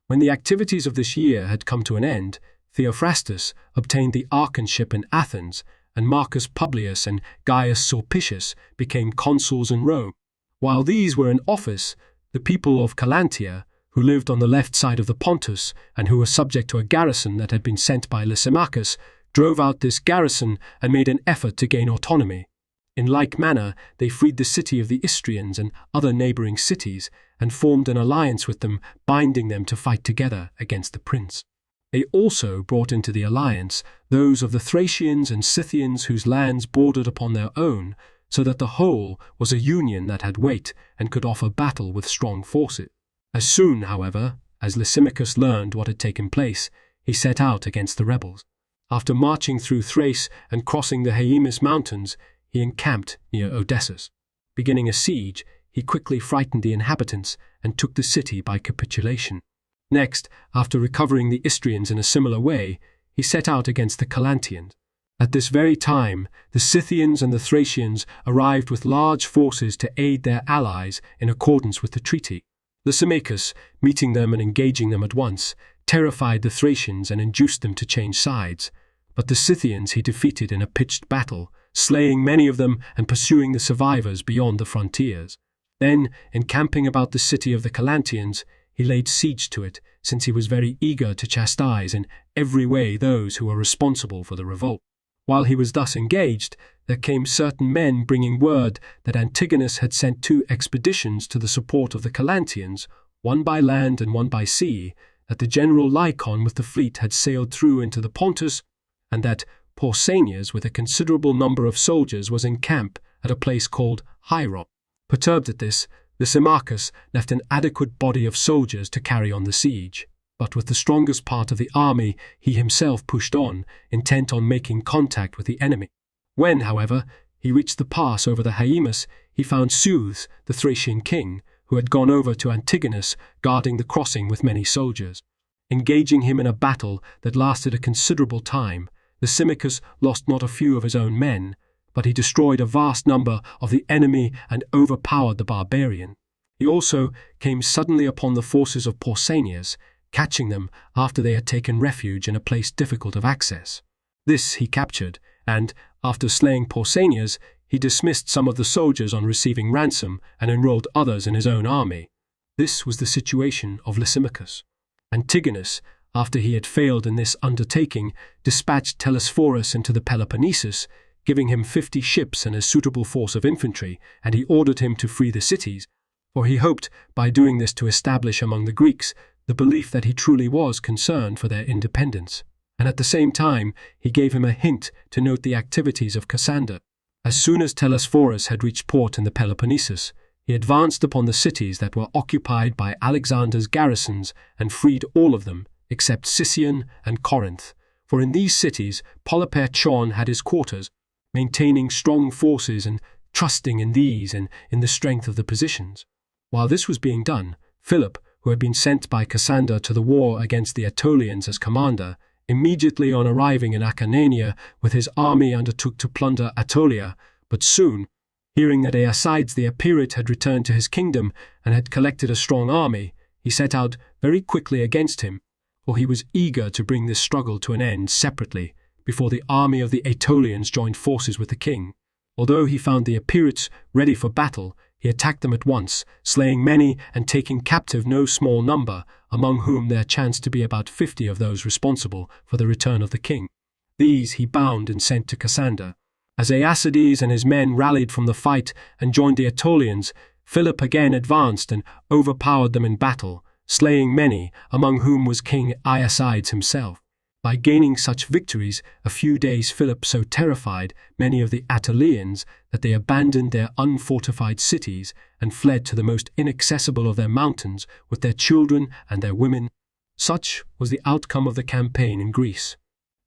When the activities of this year had come to an end, Theophrastus obtained the archonship in Athens, and Marcus Publius and Gaius Sulpicius became consuls in Rome. While these were in office, the people of Calantia, who lived on the left side of the Pontus and who were subject to a garrison that had been sent by Lysimachus, drove out this garrison and made an effort to gain autonomy. In like manner, they freed the city of the Istrians and other neighboring cities and formed an alliance with them, binding them to fight together against the prince. They also brought into the alliance those of the Thracians and Scythians whose lands bordered upon their own, so that the whole was a union that had weight and could offer battle with strong forces. As soon, however, as Lysimachus learned what had taken place, he set out against the rebels. After marching through Thrace and crossing the Haemus mountains, he encamped near Odessus. Beginning a siege, he quickly frightened the inhabitants and took the city by capitulation. Next, after recovering the Istrians in a similar way, he set out against the Calantians. At this very time, the Scythians and the Thracians arrived with large forces to aid their allies in accordance with the treaty. Lysimachus, meeting them and engaging them at once, terrified the Thracians and induced them to change sides. But the Scythians he defeated in a pitched battle, slaying many of them and pursuing the survivors beyond the frontiers. Then, encamping about the city of the Calantians, he laid siege to it, since he was very eager to chastise in every way those who were responsible for the revolt. While he was thus engaged, there came certain men bringing word that Antigonus had sent 2 expeditions to the support of the Calantians, one by land and one by sea, that the general Lycon with the fleet had sailed through into the Pontus, and that Pausanias with a considerable number of soldiers was in camp at a place called Hieron. Perturbed at this, Lysimachus left an adequate body of soldiers to carry on the siege, but with the strongest part of the army he himself pushed on, intent on making contact with the enemy. When, however, he reached the pass over the Haemus, he found Zeus, the Thracian king, who had gone over to Antigonus, guarding the crossing with many soldiers. Engaging him in a battle that lasted a considerable time, Lysimachus lost not a few of his own men, but he destroyed a vast number of the enemy and overpowered the barbarian. He also came suddenly upon the forces of Pausanias, catching them after they had taken refuge in a place difficult of access. This he captured, and, after slaying Pausanias, he dismissed some of the soldiers on receiving ransom and enrolled others in his own army. This was the situation of Lysimachus. Antigonus, after he had failed in this undertaking, dispatched Telesphorus into the Peloponnesus, giving him 50 ships and a suitable force of infantry, and he ordered him to free the cities, for he hoped by doing this to establish among the Greeks the belief that he truly was concerned for their independence. And at the same time, he gave him a hint to note the activities of Cassander. As soon as Telesphorus had reached port in the Peloponnesus, he advanced upon the cities that were occupied by Alexander's garrisons and freed all of them, except Sicyon and Corinth, for in these cities Polyperchon had his quarters, maintaining strong forces and trusting in these and in the strength of the positions. While this was being done, Philip, who had been sent by Cassander to the war against the Aetolians as commander, immediately on arriving in Acarnania with his army undertook to plunder Aetolia, but soon, hearing that Aeacides the Epirite had returned to his kingdom and had collected a strong army, he set out very quickly against him, for he was eager to bring this struggle to an end separately, before the army of the Aetolians joined forces with the king. Although he found the Epirites ready for battle, he attacked them at once, slaying many and taking captive no small number, among whom there chanced to be about 50 of those responsible for the return of the king. These he bound and sent to Cassander. As Aeacides and his men rallied from the fight and joined the Aetolians, Philip again advanced and overpowered them in battle, slaying many, among whom was King Aeacides himself. By gaining such victories, a few days Philip so terrified many of the Aetolians that they abandoned their unfortified cities and fled to the most inaccessible of their mountains with their children and their women. Such was the outcome of the campaign in Greece.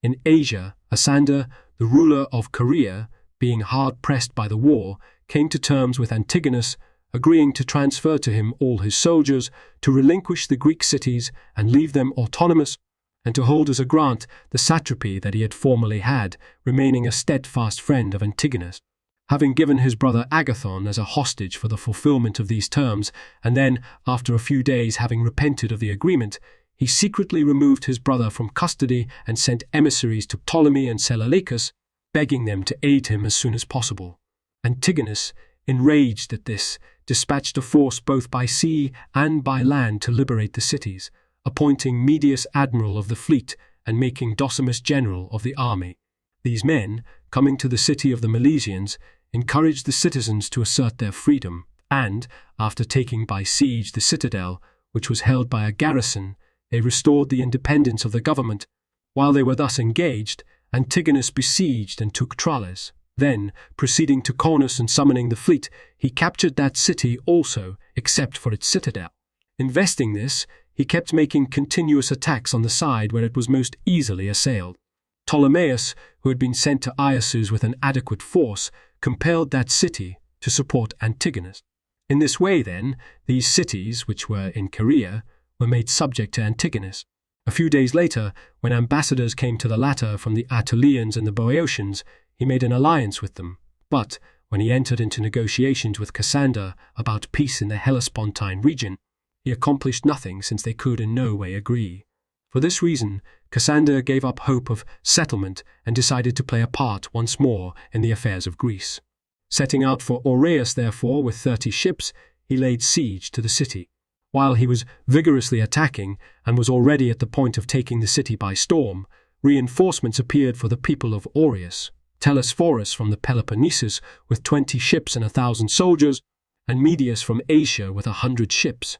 In Asia, Asander, the ruler of Caria, being hard-pressed by the war, came to terms with Antigonus, agreeing to transfer to him all his soldiers, to relinquish the Greek cities and leave them autonomous, and to hold as a grant the satrapy that he had formerly had, remaining a steadfast friend of Antigonus. Having given his brother Agathon as a hostage for the fulfillment of these terms, and then, after a few days having repented of the agreement, he secretly removed his brother from custody and sent emissaries to Ptolemy and Seleucus, begging them to aid him as soon as possible. Antigonus, enraged at this, dispatched a force both by sea and by land to liberate the cities, appointing Medius admiral of the fleet and making Decimus general of the army. These men, coming to the city of the Milesians, encouraged the citizens to assert their freedom, and, after taking by siege the citadel, which was held by a garrison, they restored the independence of the government. While they were thus engaged, Antigonus besieged and took Tralles. Then, proceeding to Cornus and summoning the fleet, he captured that city also, except for its citadel. Investing this, he kept making continuous attacks on the side where it was most easily assailed. Ptolemaeus, who had been sent to Iasus with an adequate force, compelled that city to support Antigonus. In this way, then, these cities, which were in Caria, were made subject to Antigonus. A few days later, when ambassadors came to the latter from the Aetolians and the Boeotians, he made an alliance with them. But, when he entered into negotiations with Cassander about peace in the Hellespontine region, he accomplished nothing, since they could in no way agree. For this reason, Cassander gave up hope of settlement and decided to play a part once more in the affairs of Greece. Setting out for Aureus, therefore, with 30 ships, he laid siege to the city. While he was vigorously attacking and was already at the point of taking the city by storm, reinforcements appeared for the people of Aureus. Telesphorus from the Peloponnesus with 20 ships and 1,000 soldiers, and Medius from Asia with 100 ships.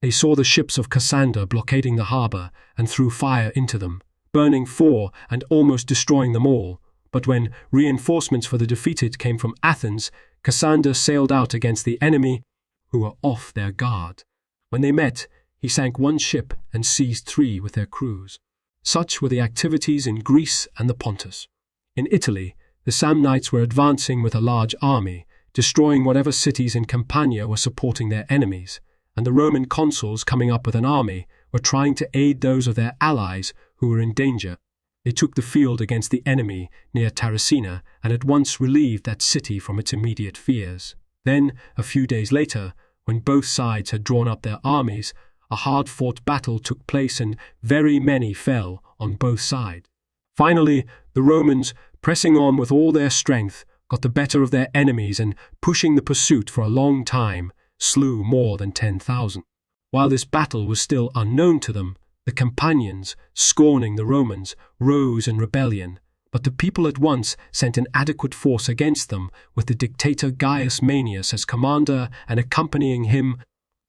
They saw the ships of Cassander blockading the harbour and threw fire into them, burning 4 and almost destroying them all. But when reinforcements for the defeated came from Athens, Cassander sailed out against the enemy, who were off their guard. When they met, he sank 1 ship and seized 3 with their crews. Such were the activities in Greece and the Pontus. In Italy, the Samnites were advancing with a large army, destroying whatever cities in Campania were supporting their enemies, and the Roman consuls, coming up with an army, were trying to aid those of their allies who were in danger. They took the field against the enemy near Tarracina and at once relieved that city from its immediate fears. Then, a few days later, when both sides had drawn up their armies, a hard-fought battle took place and very many fell on both sides. Finally, the Romans, pressing on with all their strength, got the better of their enemies and, pushing the pursuit for a long time, slew more than 10,000. While this battle was still unknown to them, the Campanians, scorning the Romans, rose in rebellion, but the people at once sent an adequate force against them, with the dictator Gaius Manius as commander and accompanying him,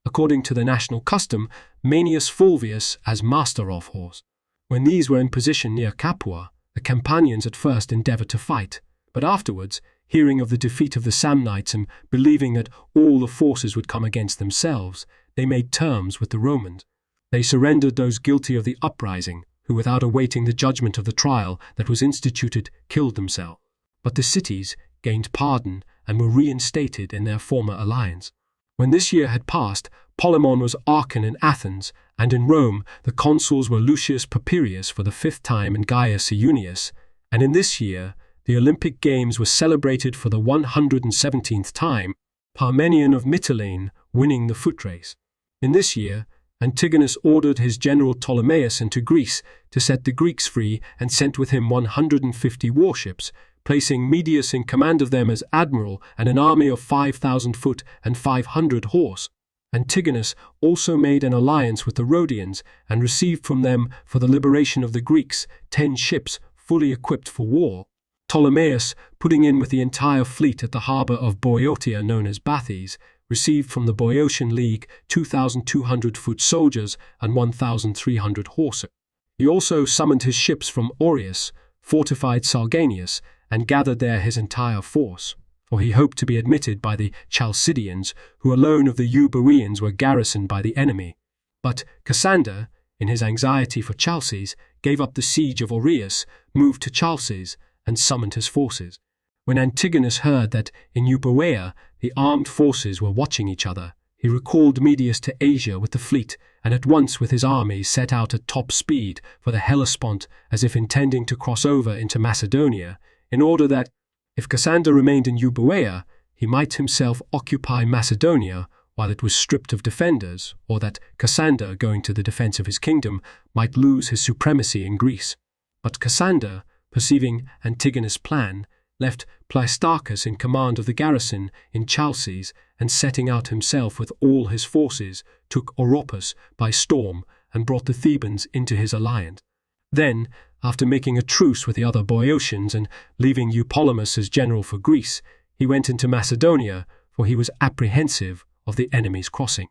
according to the national custom, Manius Fulvius as master of horse. When these were in position near Capua, the Campanians at first endeavored to fight, but afterwards, hearing of the defeat of the Samnites and believing that all the forces would come against themselves, they made terms with the Romans. They surrendered those guilty of the uprising, who, without awaiting the judgment of the trial that was instituted, killed themselves. But the cities gained pardon and were reinstated in their former alliance. When this year had passed, Polemon was archon in Athens, and in Rome the consuls were Lucius Papirius for the 5th time and Gaius Iunius, and in this year the Olympic Games were celebrated for the 117th time, Parmenion of Mytilene winning the foot race. In this year, Antigonus ordered his general Ptolemaeus into Greece to set the Greeks free and sent with him 150 warships, placing Medius in command of them as admiral and an army of 5,000 foot and 500 horse. Antigonus also made an alliance with the Rhodians and received from them for the liberation of the Greeks 10 ships fully equipped for war. Ptolemaeus, putting in with the entire fleet at the harbour of Boeotia known as Bathes, received from the Boeotian League 2,200 foot soldiers and 1,300 horse. He also summoned his ships from Aureus, fortified Salganius, and gathered there his entire force, for he hoped to be admitted by the Chalcidians, who alone of the Euboeans were garrisoned by the enemy. But Cassander, in his anxiety for Chalcis, gave up the siege of Aureus, moved to Chalcis, and summoned his forces. When Antigonus heard that in Euboea the armed forces were watching each other, he recalled Medius to Asia with the fleet, and at once with his army set out at top speed for the Hellespont, as if intending to cross over into Macedonia, in order that, if Cassander remained in Euboea, he might himself occupy Macedonia, while it was stripped of defenders, or that Cassander, going to the defense of his kingdom, might lose his supremacy in Greece. But Cassander, perceiving Antigonus' plan, left Pleistarchus in command of the garrison in Chalcis, and setting out himself with all his forces, took Oropus by storm and brought the Thebans into his alliance. Then, after making a truce with the other Boeotians and leaving Eupolemus as general for Greece, he went into Macedonia, for he was apprehensive of the enemy's crossing.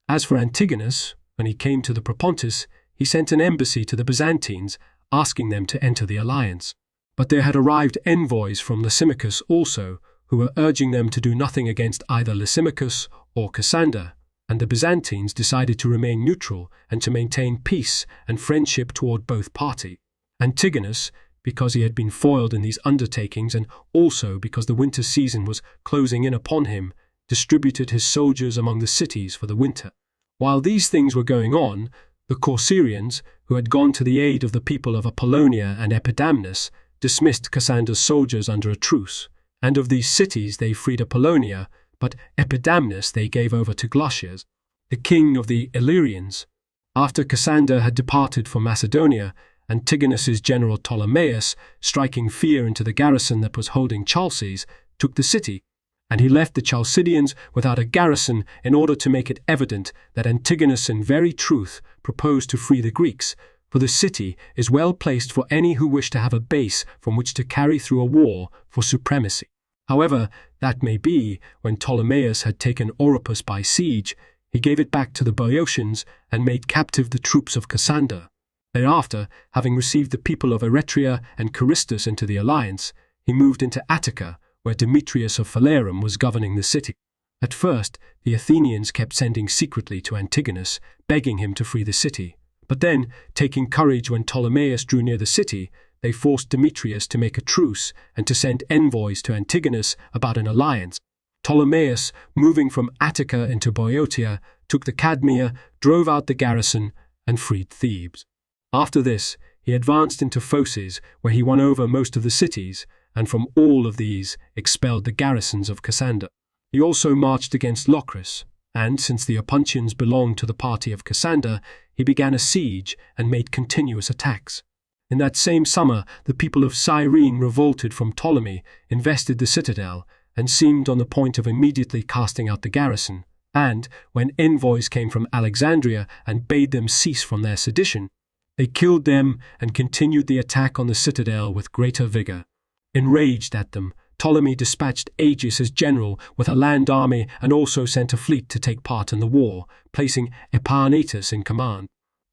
As for Antigonus, when he came to the Propontis, he sent an embassy to the Byzantines, asking them to enter the alliance. But there had arrived envoys from Lysimachus also, who were urging them to do nothing against either Lysimachus or Cassander, and the Byzantines decided to remain neutral and to maintain peace and friendship toward both parties. Antigonus, because he had been foiled in these undertakings and also because the winter season was closing in upon him, distributed his soldiers among the cities for the winter. While these things were going on, the Corcyraeans, who had gone to the aid of the people of Apollonia and Epidamnus, dismissed Cassander's soldiers under a truce, and of these cities they freed Apollonia, but Epidamnus they gave over to Glaucias, the king of the Illyrians. After Cassander had departed for Macedonia, Antigonus's general Ptolemaeus, striking fear into the garrison that was holding Chalcis, took the city, and he left the Chalcidians without a garrison in order to make it evident that Antigonus in very truth proposed to free the Greeks, for the city is well placed for any who wish to have a base from which to carry through a war for supremacy. However, that may be, when Ptolemaeus had taken Oropus by siege, he gave it back to the Boeotians and made captive the troops of Cassander. Thereafter, having received the people of Eretria and Charistus into the alliance, he moved into Attica, where Demetrius of Phalerum was governing the city. At first, the Athenians kept sending secretly to Antigonus, begging him to free the city. But then, taking courage when Ptolemaeus drew near the city, they forced Demetrius to make a truce and to send envoys to Antigonus about an alliance. Ptolemaeus, moving from Attica into Boeotia, took the Cadmea, drove out the garrison, and freed Thebes. After this, he advanced into Phocis, where he won over most of the cities, and from all of these expelled the garrisons of Cassander. He also marched against Locris, and since the Opuntians belonged to the party of Cassander, he began a siege and made continuous attacks. In that same summer, the people of Cyrene revolted from Ptolemy, invested the citadel, and seemed on the point of immediately casting out the garrison. And, when envoys came from Alexandria and bade them cease from their sedition, they killed them and continued the attack on the citadel with greater vigor. Enraged at them, Ptolemy dispatched Agis as general with a land army and also sent a fleet to take part in the war, placing Epaenetus in command.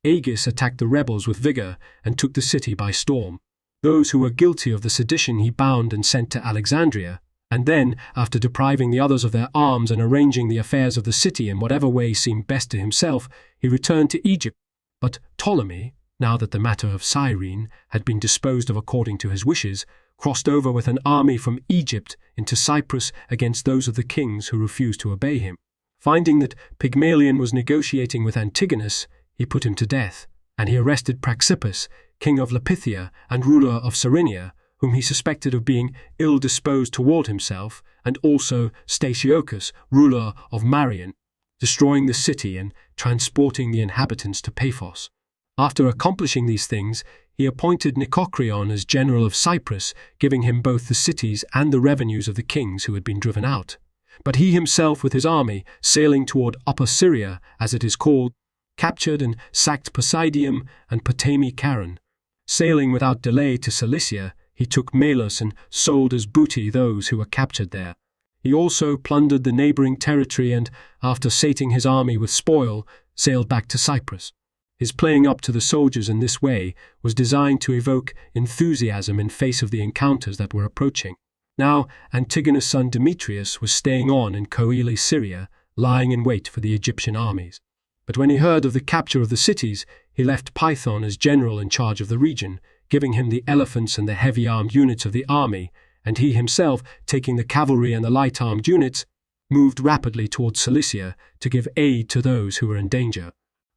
Agis attacked the rebels with vigor and took the city by storm. Those who were guilty of the sedition he bound and sent to Alexandria, and then, after depriving the others of their arms and arranging the affairs of the city in whatever way seemed best to himself, he returned to Egypt. But Ptolemy, now that the matter of Cyrene had been disposed of according to his wishes, crossed over with an army from Egypt into Cyprus against those of the kings who refused to obey him. Finding that Pygmalion was negotiating with Antigonus, he put him to death, and he arrested Praxippus, king of Lapithia and ruler of Cyrenea, whom he suspected of being ill-disposed toward himself, and also Stasiocus, ruler of Marion, destroying the city and transporting the inhabitants to Paphos. After accomplishing these things, he appointed Nicocreon as general of Cyprus, giving him both the cities and the revenues of the kings who had been driven out. But he himself with his army, sailing toward Upper Syria, as it is called, captured and sacked Poseidium and Potami-Caron. Sailing without delay to Cilicia, he took Melos and sold as booty those who were captured there. He also plundered the neighboring territory and, after sating his army with spoil, sailed back to Cyprus. His playing up to the soldiers in this way was designed to evoke enthusiasm in face of the encounters that were approaching. Now, Antigonus' son Demetrius was staying on in Coele, Syria, lying in wait for the Egyptian armies. But when he heard of the capture of the cities, he left Python as general in charge of the region, giving him the elephants and the heavy-armed units of the army, and he himself, taking the cavalry and the light-armed units, moved rapidly towards Cilicia to give aid to those who were in danger.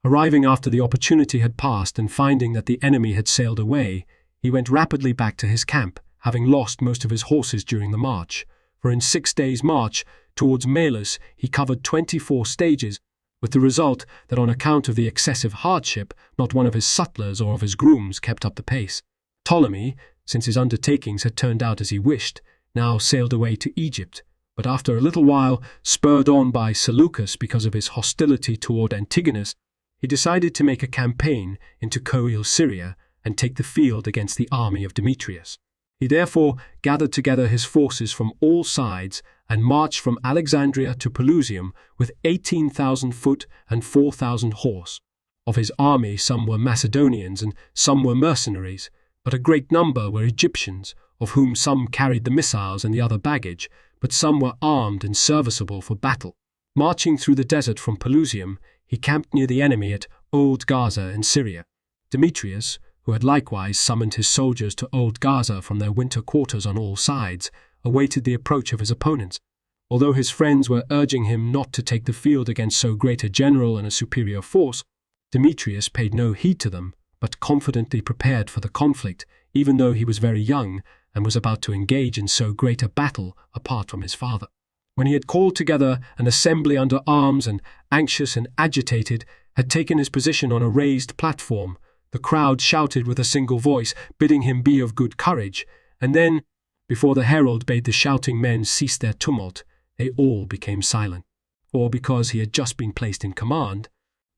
Arriving after the opportunity had passed and finding that the enemy had sailed away, he went rapidly back to his camp, having lost most of his horses during the march, for in 6 days' march Towards Malus he covered 24 stages, with the result that on account of the excessive hardship, not one of his sutlers or of his grooms kept up the pace. Ptolemy, since his undertakings had turned out as he wished, now sailed away to Egypt, but after a little while, spurred on by Seleucus because of his hostility toward Antigonus, he decided to make a campaign into Coele Syria and take the field against the army of Demetrius. He therefore gathered together his forces from all sides and marched from Alexandria to Pelusium with 18,000 foot and 4,000 horse. Of his army some were Macedonians and some were mercenaries, but a great number were Egyptians, of whom some carried the missiles and the other baggage, but some were armed and serviceable for battle. Marching through the desert from Pelusium, he camped near the enemy at Old Gaza in Syria. Demetrius, who had likewise summoned his soldiers to Old Gaza from their winter quarters on all sides, awaited the approach of his opponents. Although his friends were urging him not to take the field against so great a general and a superior force, Demetrius paid no heed to them, but confidently prepared for the conflict, even though he was very young and was about to engage in so great a battle apart from his father. When he had called together an assembly under arms and, anxious and agitated, had taken his position on a raised platform, the crowd shouted with a single voice, bidding him be of good courage, and then, before the herald bade the shouting men cease their tumult, they all became silent. For because he had just been placed in command,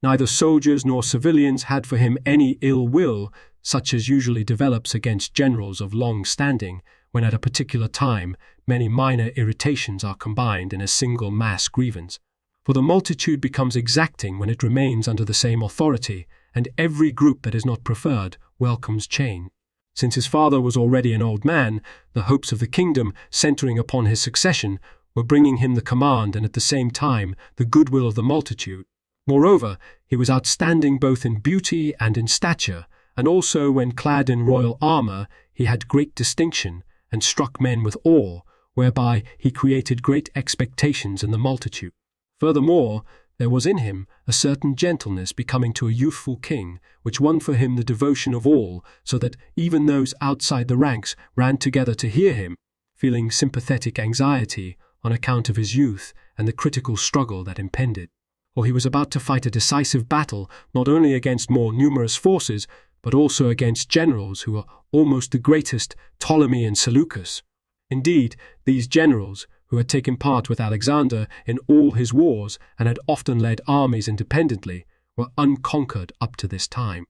neither soldiers nor civilians had for him any ill will, such as usually develops against generals of long standing, when at a particular time many minor irritations are combined in a single mass grievance. For the multitude becomes exacting when it remains under the same authority, and every group that is not preferred welcomes change. Since his father was already an old man, the hopes of the kingdom, centering upon his succession, were bringing him the command and at the same time the goodwill of the multitude. Moreover, he was outstanding both in beauty and in stature, and also when clad in royal armor he had great distinction and struck men with awe, whereby he created great expectations in the multitude. Furthermore, there was in him a certain gentleness becoming to a youthful king, which won for him the devotion of all, so that even those outside the ranks ran together to hear him, feeling sympathetic anxiety on account of his youth and the critical struggle that impended. For he was about to fight a decisive battle not only against more numerous forces, but also against generals who were almost the greatest, Ptolemy and Seleucus. Indeed, these generals, who had taken part with Alexander in all his wars and had often led armies independently, were unconquered up to this time.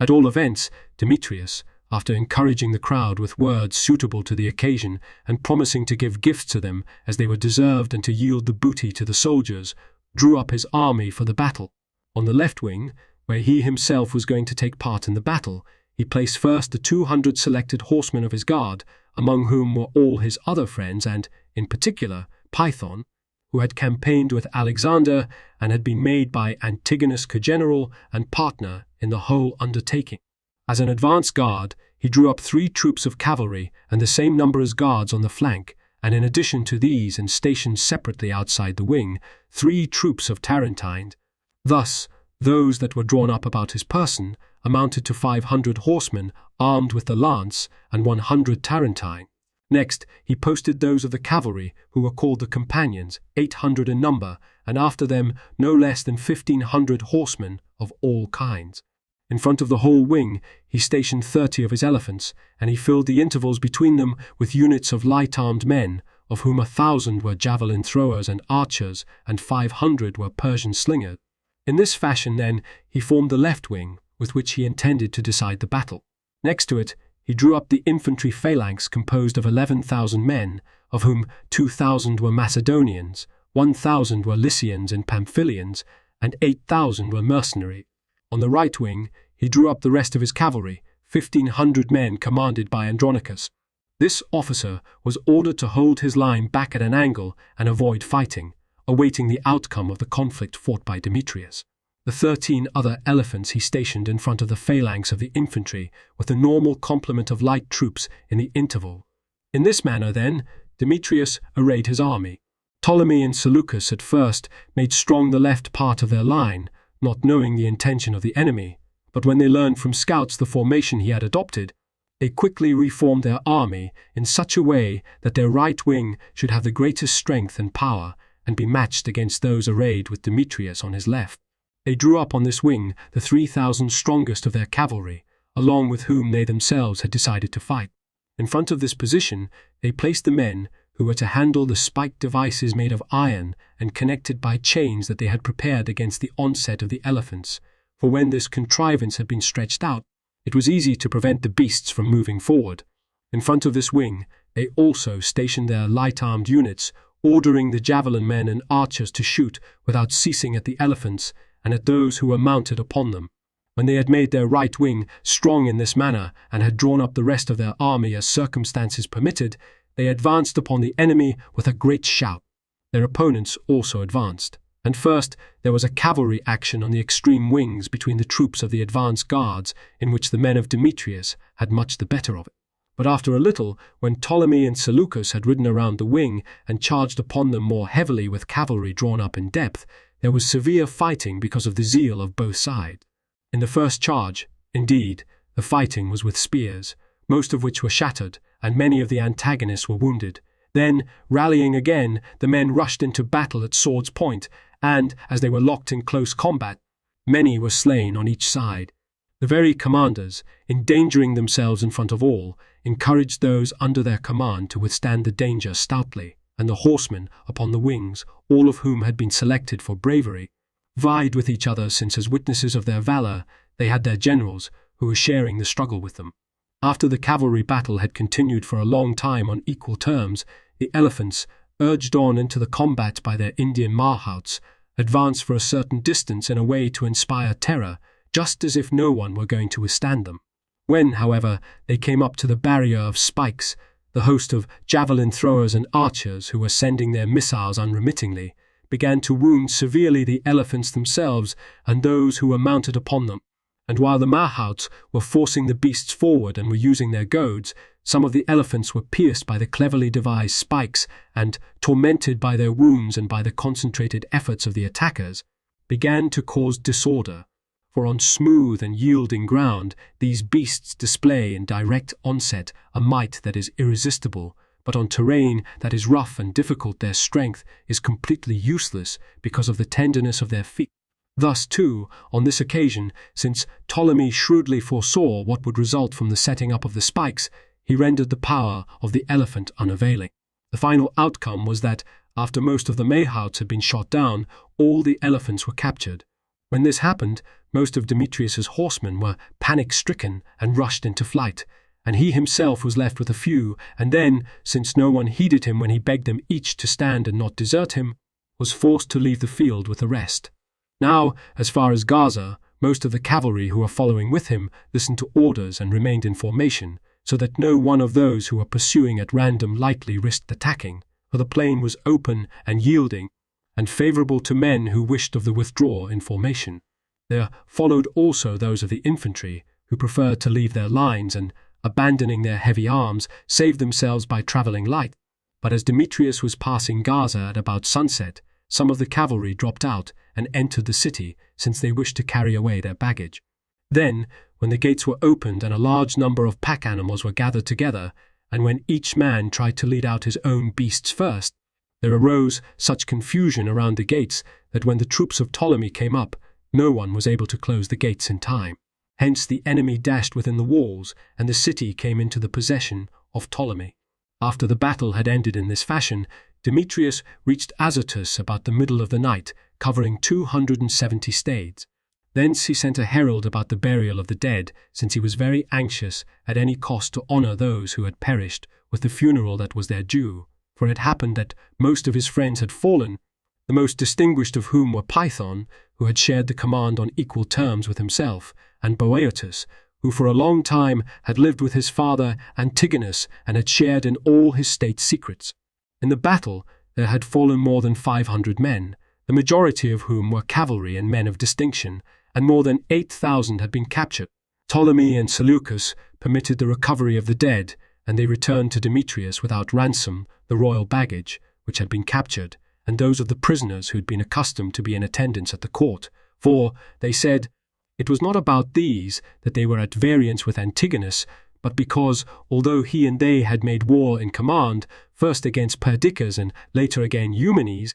At all events, Demetrius, after encouraging the crowd with words suitable to the occasion and promising to give gifts to them as they were deserved and to yield the booty to the soldiers, drew up his army for the battle. On the left wing, where he himself was going to take part in the battle, he placed first the 200 selected horsemen of his guard, among whom were all his other friends and, in particular, Python, who had campaigned with Alexander and had been made by Antigonus co-general and partner in the whole undertaking. As an advance guard, he drew up 3 troops of cavalry and the same number as guards on the flank, and in addition to these and stationed separately outside the wing, 3 troops of Tarentine. Thus, those that were drawn up about his person amounted to 500 horsemen armed with the lance and 100 Tarentine. Next, he posted those of the cavalry, who were called the companions, 800 in number, and after them no less than 1,500 horsemen of all kinds. In front of the whole wing he stationed 30 of his elephants, and he filled the intervals between them with units of light-armed men, of whom 1,000 were javelin throwers and archers, and 500 were Persian slingers. In this fashion, then, he formed the left wing, with which he intended to decide the battle. Next to it, he drew up the infantry phalanx composed of 11,000 men, of whom 2,000 were Macedonians, 1,000 were Lycians and Pamphylians, and 8,000 were mercenaries. On the right wing, he drew up the rest of his cavalry, 1,500 men commanded by Andronicus. This officer was ordered to hold his line back at an angle and avoid fighting, awaiting the outcome of the conflict fought by Demetrius. The 13 other elephants he stationed in front of the phalanx of the infantry with the normal complement of light troops in the interval. In this manner, then, Demetrius arrayed his army. Ptolemy and Seleucus at first made strong the left part of their line, not knowing the intention of the enemy, but when they learned from scouts the formation he had adopted, they quickly reformed their army in such a way that their right wing should have the greatest strength and power, and be matched against those arrayed with Demetrius on his left. They drew up on this wing the 3,000 strongest of their cavalry, along with whom they themselves had decided to fight. In front of this position, they placed the men who were to handle the spiked devices made of iron and connected by chains that they had prepared against the onset of the elephants, for when this contrivance had been stretched out, it was easy to prevent the beasts from moving forward. In front of this wing, they also stationed their light-armed units, ordering the javelin men and archers to shoot without ceasing at the elephants and at those who were mounted upon them. When they had made their right wing strong in this manner and had drawn up the rest of their army as circumstances permitted, they advanced upon the enemy with a great shout. Their opponents also advanced, and first there was a cavalry action on the extreme wings between the troops of the advance guards, in which the men of Demetrius had much the better of it. But after a little, when Ptolemy and Seleucus had ridden around the wing and charged upon them more heavily with cavalry drawn up in depth, there was severe fighting because of the zeal of both sides. In the first charge, indeed, the fighting was with spears, most of which were shattered, and many of the antagonists were wounded. Then, rallying again, the men rushed into battle at sword's point, and, as they were locked in close combat, many were slain on each side. The very commanders, endangering themselves in front of all, encouraged those under their command to withstand the danger stoutly, and the horsemen upon the wings, all of whom had been selected for bravery, vied with each other, since as witnesses of their valor they had their generals, who were sharing the struggle with them. After the cavalry battle had continued for a long time on equal terms, the elephants, urged on into the combat by their Indian mahouts, advanced for a certain distance in a way to inspire terror, just as if no one were going to withstand them. When, however, they came up to the barrier of spikes, the host of javelin throwers and archers, who were sending their missiles unremittingly, began to wound severely the elephants themselves and those who were mounted upon them. And while the mahouts were forcing the beasts forward and were using their goads, some of the elephants were pierced by the cleverly devised spikes and, tormented by their wounds and by the concentrated efforts of the attackers, began to cause disorder. For on smooth and yielding ground, these beasts display in direct onset a might that is irresistible, but on terrain that is rough and difficult their strength is completely useless because of the tenderness of their feet. Thus, too, on this occasion, since Ptolemy shrewdly foresaw what would result from the setting up of the spikes, he rendered the power of the elephant unavailing. The final outcome was that, after most of the mahouts had been shot down, all the elephants were captured. When this happened, most of Demetrius's horsemen were panic-stricken and rushed into flight, and he himself was left with a few, and then, since no one heeded him when he begged them each to stand and not desert him, was forced to leave the field with the rest. Now, as far as Gaza, most of the cavalry who were following with him listened to orders and remained in formation, so that no one of those who were pursuing at random lightly risked attacking, for the plain was open and yielding, and favorable to men who wished of the withdrawal in formation. There followed also those of the infantry, who preferred to leave their lines and, abandoning their heavy arms, saved themselves by travelling light. But as Demetrius was passing Gaza at about sunset, some of the cavalry dropped out and entered the city, since they wished to carry away their baggage. Then, when the gates were opened and a large number of pack animals were gathered together, and when each man tried to lead out his own beasts first, there arose such confusion around the gates that when the troops of Ptolemy came up, no one was able to close the gates in time. Hence the enemy dashed within the walls, and the city came into the possession of Ptolemy. After the battle had ended in this fashion, Demetrius reached Azotus about the middle of the night, covering 270 stades. Thence he sent a herald about the burial of the dead, since he was very anxious at any cost to honor those who had perished with the funeral that was their due, for it happened that most of his friends had fallen, the most distinguished of whom were Python, who had shared the command on equal terms with himself, and Boeotus, who for a long time had lived with his father Antigonus and had shared in all his state secrets. In the battle there had fallen more than 500 men, the majority of whom were cavalry and men of distinction, and more than 8,000 had been captured. Ptolemy and Seleucus permitted the recovery of the dead, and they returned to Demetrius without ransom the royal baggage, which had been captured, and those of the prisoners who had been accustomed to be in attendance at the court, for, they said, it was not about these that they were at variance with Antigonus, but because, although he and they had made war in command, first against Perdiccas and later against Eumenes,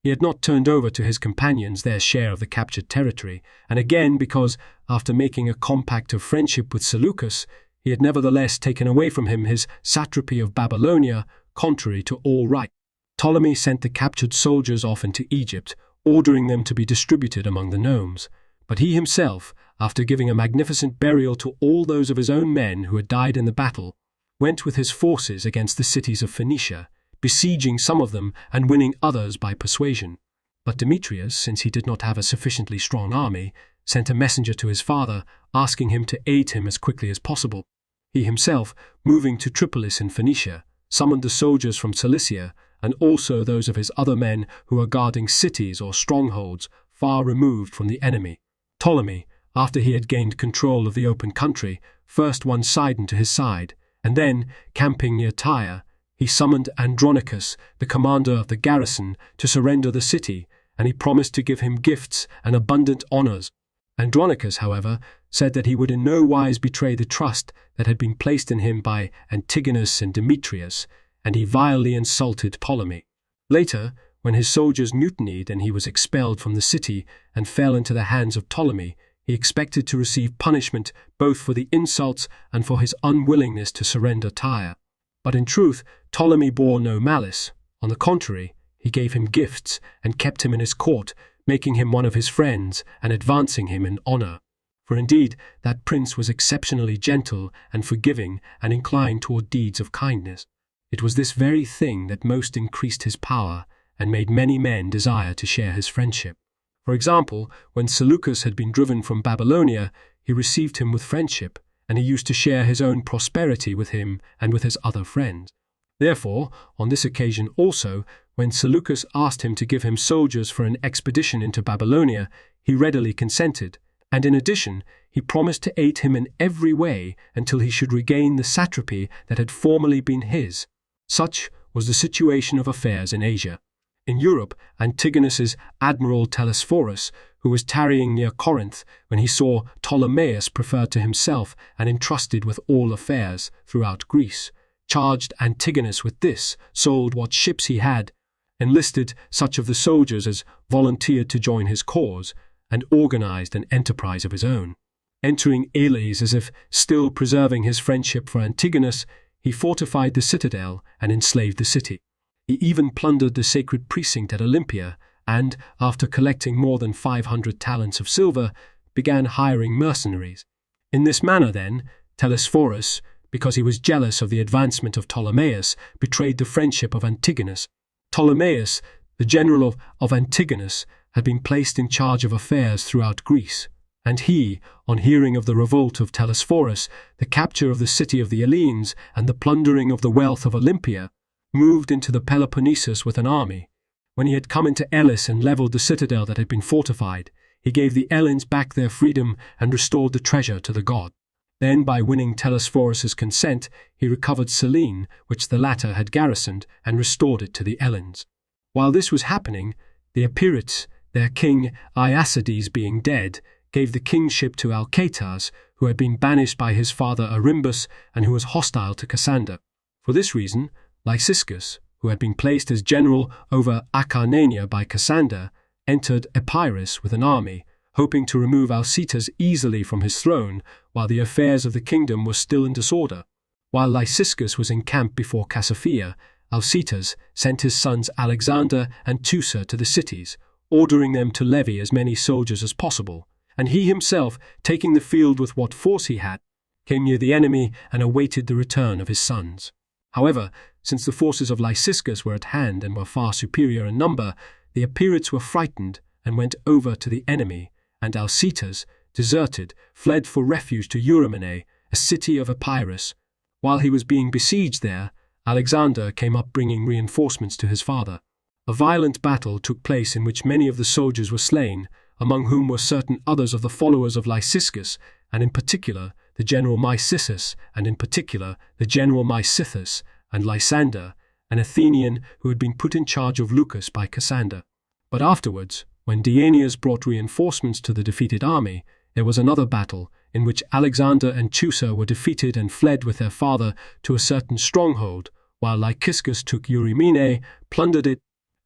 He had not turned over to his companions their share of the captured territory, and again because, after making a compact of friendship with Seleucus, he had nevertheless taken away from him his satrapy of Babylonia, contrary to all right. Ptolemy sent the captured soldiers off into Egypt, ordering them to be distributed among the nomes. But he himself, after giving a magnificent burial to all those of his own men who had died in the battle, went with his forces against the cities of Phoenicia, besieging some of them and winning others by persuasion. But Demetrius, since he did not have a sufficiently strong army, sent a messenger to his father, asking him to aid him as quickly as possible. He himself, moving to Tripolis in Phoenicia, summoned the soldiers from Cilicia, and also those of his other men who were guarding cities or strongholds far removed from the enemy. Ptolemy, after he had gained control of the open country, first won Sidon to his side, and then, camping near Thayer, he summoned Andronicus, the commander of the garrison, to surrender the city, and he promised to give him gifts and abundant honors. Andronicus, however, said that he would in no wise betray the trust that had been placed in him by Antigonus and Demetrius, and he vilely insulted Ptolemy. Later, when his soldiers mutinied and he was expelled from the city and fell into the hands of Ptolemy, he expected to receive punishment both for the insults and for his unwillingness to surrender Tyre. But in truth, Ptolemy bore no malice. On the contrary, he gave him gifts and kept him in his court, making him one of his friends and advancing him in honor. For indeed, that prince was exceptionally gentle and forgiving and inclined toward deeds of kindness. It was this very thing that most increased his power and made many men desire to share his friendship. For example, when Seleucus had been driven from Babylonia, he received him with friendship, and he used to share his own prosperity with him and with his other friends. Therefore, on this occasion also, when Seleucus asked him to give him soldiers for an expedition into Babylonia, he readily consented, and in addition, he promised to aid him in every way until he should regain the satrapy that had formerly been his. Such was the situation of affairs in Asia. In Europe, Antigonus's admiral Telesphorus, who was tarrying near Corinth when he saw Ptolemaeus preferred to himself and entrusted with all affairs throughout Greece, charged Antigonus with this, sold what ships he had, enlisted such of the soldiers as volunteered to join his cause, and organized an enterprise of his own. Entering Elis as if still preserving his friendship for Antigonus, he fortified the citadel and enslaved the city. He even plundered the sacred precinct at Olympia and, after collecting more than 500 talents of silver, began hiring mercenaries. In this manner, then, Telesphorus, because he was jealous of the advancement of Ptolemaeus, betrayed the friendship of Antigonus. Ptolemaeus, the general of Antigonus, had been placed in charge of affairs throughout Greece, and he, on hearing of the revolt of Telesphorus, the capture of the city of the Hellenes, and the plundering of the wealth of Olympia, moved into the Peloponnesus with an army. When he had come into Elis and levelled the citadel that had been fortified, he gave the Hellenes back their freedom and restored the treasure to the god. Then, by winning Telesphorus's consent, he recovered Selene, which the latter had garrisoned, and restored it to the Hellenes. While this was happening, the Epirites, their king Iacides being dead, gave the kingship to Alcetas, who had been banished by his father Arimbus and who was hostile to Cassander. For this reason, Lyciscus, who had been placed as general over Acarnania by Cassander, entered Epirus with an army, hoping to remove Alcetas easily from his throne while the affairs of the kingdom were still in disorder. While Lyciscus was in camp before Cassophia, Alcetas sent his sons Alexander and Teucer to the cities, ordering them to levy as many soldiers as possible, and he himself, taking the field with what force he had, came near the enemy and awaited the return of his sons. However, since the forces of Lyciscus were at hand and were far superior in number, the Epirites were frightened and went over to the enemy, and Alcetas, deserted, fled for refuge to Eurymene, a city of Epirus. While he was being besieged there, Alexander came up bringing reinforcements to his father. A violent battle took place in which many of the soldiers were slain, among whom were certain others of the followers of Lyciscus, and in particular the general Mycissus, and in particular the general Mycithus, and Lysander, an Athenian who had been put in charge of Lucus by Cassander. But afterwards, when Dionysius brought reinforcements to the defeated army, there was another battle in which Alexander and Teucer were defeated and fled with their father to a certain stronghold, while Lyciscus took Eurymene, plundered it,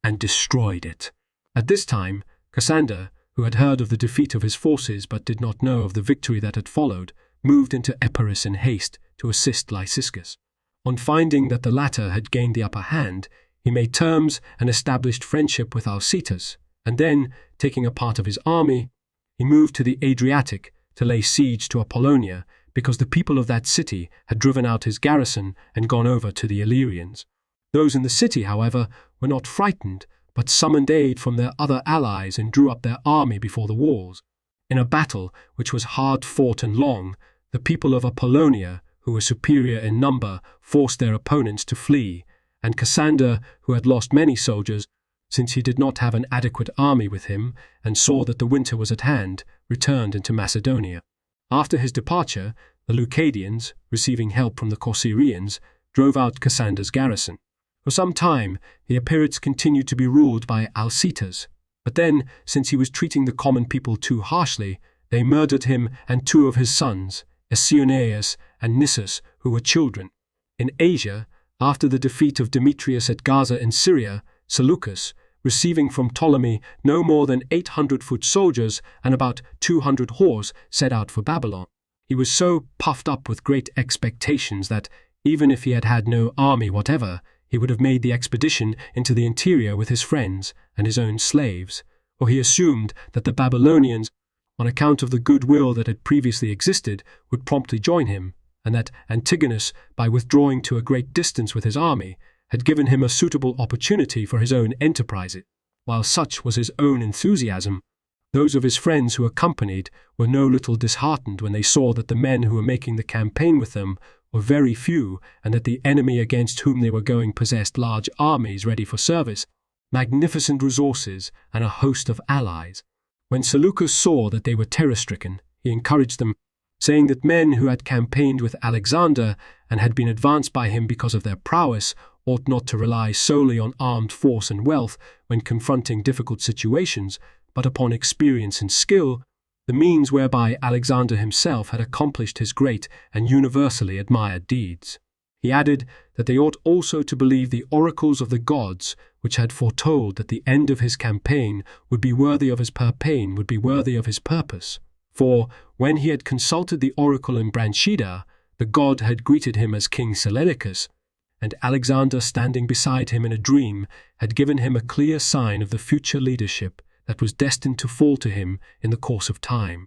and destroyed it. At this time, Cassander, who had heard of the defeat of his forces but did not know of the victory that had followed, moved into Epirus in haste to assist Lyciscus. On finding that the latter had gained the upper hand, he made terms and established friendship with Alcetus, and then, taking a part of his army, he moved to the Adriatic to lay siege to Apollonia, because the people of that city had driven out his garrison and gone over to the Illyrians. Those in the city, however, were not frightened, but summoned aid from their other allies and drew up their army before the walls. In a battle which was hard fought and long, the people of Apollonia, who were superior in number, forced their opponents to flee, and Cassander, who had lost many soldiers, since he did not have an adequate army with him, and saw that the winter was at hand, returned into Macedonia. After his departure, the Leucadians, receiving help from the Corcyraeans, drove out Cassander's garrison. For some time, the Epirites continued to be ruled by Alcetus, but then, since he was treating the common people too harshly, they murdered him and 2 of his sons, Essioneus and Nissus, who were children. In Asia, after the defeat of Demetrius at Gaza in Syria, Seleucus, receiving from Ptolemy no more than 800 foot soldiers and about 200 horse, set out for Babylon. He was so puffed up with great expectations that, even if he had had no army whatever, he would have made the expedition into the interior with his friends and his own slaves, for he assumed that the Babylonians, on account of the goodwill that had previously existed, would promptly join him, and that Antigonus, by withdrawing to a great distance with his army, had given him a suitable opportunity for his own enterprises. While such was his own enthusiasm, those of his friends who accompanied were no little disheartened when they saw that the men who were making the campaign with them were very few, and that the enemy against whom they were going possessed large armies ready for service, magnificent resources, and a host of allies. When Seleucus saw that they were terror-stricken, he encouraged them, saying that men who had campaigned with Alexander and had been advanced by him because of their prowess ought not to rely solely on armed force and wealth when confronting difficult situations, but upon experience and skill, the means whereby Alexander himself had accomplished his great and universally admired deeds. He added that they ought also to believe the oracles of the gods, which had foretold that the end of his campaign would be worthy of his purpose. For, when he had consulted the oracle in Branchida, the god had greeted him as King Seleucus, and Alexander, standing beside him in a dream, had given him a clear sign of the future leadership that was destined to fall to him in the course of time.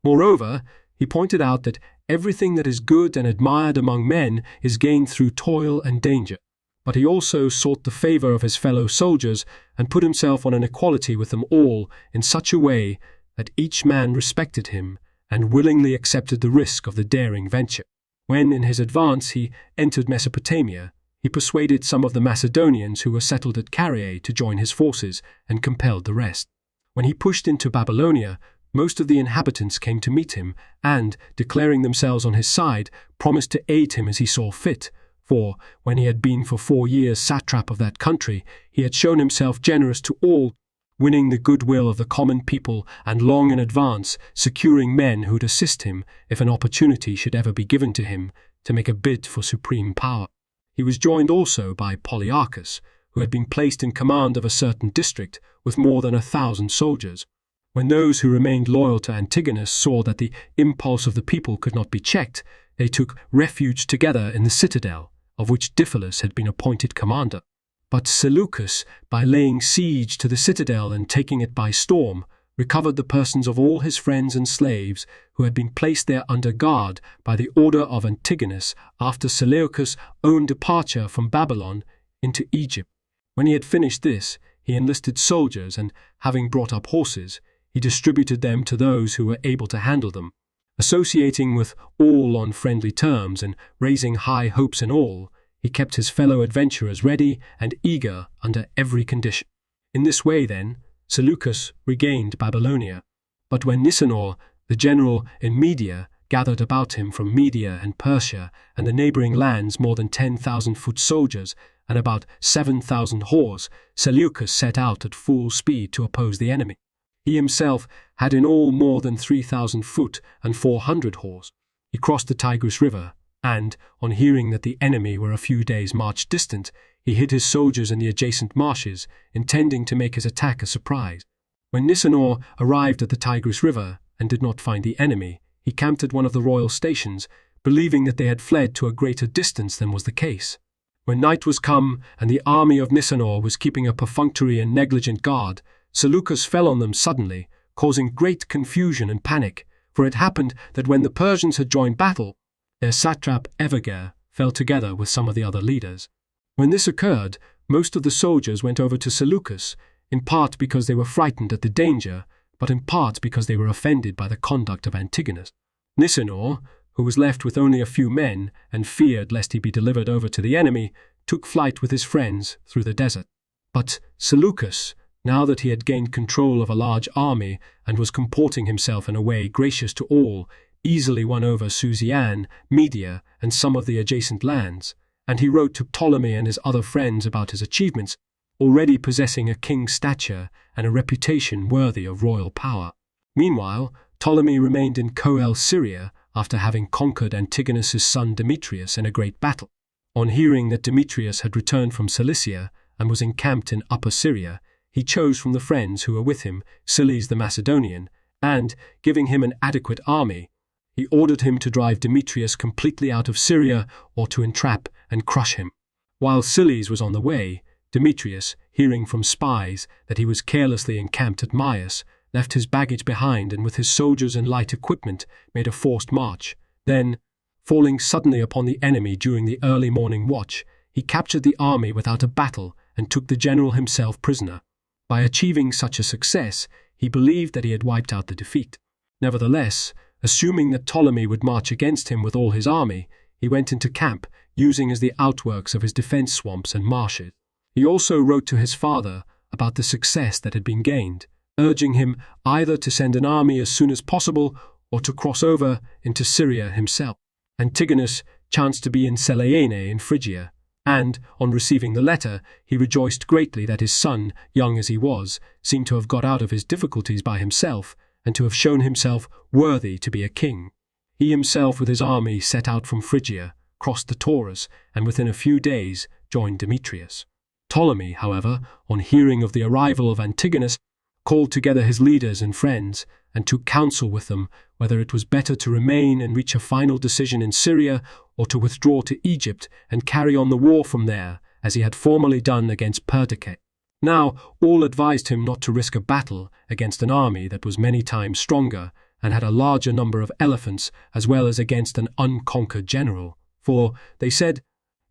Moreover, he pointed out that everything that is good and admired among men is gained through toil and danger. But he also sought the favor of his fellow soldiers and put himself on an equality with them all in such a way that each man respected him and willingly accepted the risk of the daring venture. When, in his advance, he entered Mesopotamia, he persuaded some of the Macedonians who were settled at Carrhae to join his forces and compelled the rest. When he pushed into Babylonia, most of the inhabitants came to meet him and, declaring themselves on his side, promised to aid him as he saw fit, for, when he had been for 4 years satrap of that country, he had shown himself generous to all, winning the goodwill of the common people and long in advance securing men who would assist him, if an opportunity should ever be given to him, to make a bid for supreme power. He was joined also by Polyarchus, who had been placed in command of a certain district with more than 1,000 soldiers. When those who remained loyal to Antigonus saw that the impulse of the people could not be checked, they took refuge together in the citadel, of which Diphilus had been appointed commander. But Seleucus, by laying siege to the citadel and taking it by storm, recovered the persons of all his friends and slaves who had been placed there under guard by the order of Antigonus after Seleucus' own departure from Babylon into Egypt. When he had finished this, he enlisted soldiers and, having brought up horses, he distributed them to those who were able to handle them. Associating with all on friendly terms and raising high hopes in all, he kept his fellow adventurers ready and eager under every condition. In this way, then, Seleucus regained Babylonia. But when Nicanor, the general in Media, gathered about him from Media and Persia and the neighboring lands more than 10,000 foot soldiers and about 7,000 horse, Seleucus set out at full speed to oppose the enemy. He himself had in all more than 3,000 foot and 400 horse. He crossed the Tigris River, and, on hearing that the enemy were a few days' march distant, He hid his soldiers in the adjacent marshes, intending to make his attack a surprise. When Nicanor arrived at the Tigris River and did not find the enemy, he camped at one of the royal stations, believing that they had fled to a greater distance than was the case. When night was come, and the army of Nicanor was keeping a perfunctory and negligent guard, Seleucus fell on them suddenly, causing great confusion and panic, for it happened that when the Persians had joined battle, their satrap Geer fell together with some of the other leaders. When this occurred, most of the soldiers went over to Seleucus, in part because they were frightened at the danger, but in part because they were offended by the conduct of Antigonus. Nicanor, who was left with only a few men and feared lest he be delivered over to the enemy, took flight with his friends through the desert. But Seleucus, now that he had gained control of a large army and was comporting himself in a way gracious to all, easily won over Susian, Media, and some of the adjacent lands, and he wrote to Ptolemy and his other friends about his achievements, already possessing a king's stature and a reputation worthy of royal power. Meanwhile, Ptolemy remained in Coel, Syria, after having conquered Antigonus's son Demetrius in a great battle. On hearing that Demetrius had returned from Cilicia and was encamped in Upper Syria, he chose from the friends who were with him Siles the Macedonian, and, giving him an adequate army, he ordered him to drive Demetrius completely out of Syria or to entrap and crush him. While Siles was on the way, Demetrius, hearing from spies that he was carelessly encamped at Myus, left his baggage behind and with his soldiers and light equipment made a forced march. Then, falling suddenly upon the enemy during the early morning watch, he captured the army without a battle and took the general himself prisoner. By achieving such a success, he believed that he had wiped out the defeat. Nevertheless, assuming that Ptolemy would march against him with all his army, he went into camp, using as the outworks of his defense swamps and marshes. He also wrote to his father about the success that had been gained, urging him either to send an army as soon as possible or to cross over into Syria himself. Antigonus chanced to be in Selene in Phrygia, and, on receiving the letter, he rejoiced greatly that his son, young as he was, seemed to have got out of his difficulties by himself, and to have shown himself worthy to be a king. He himself with his army set out from Phrygia, crossed the Taurus, and within a few days joined Demetrius. Ptolemy, however, on hearing of the arrival of Antigonus, called together his leaders and friends, and took counsel with them whether it was better to remain and reach a final decision in Syria or to withdraw to Egypt and carry on the war from there, as he had formerly done against Perdiccas. Now all advised him not to risk a battle against an army that was many times stronger and had a larger number of elephants, as well as against an unconquered general, for, they said,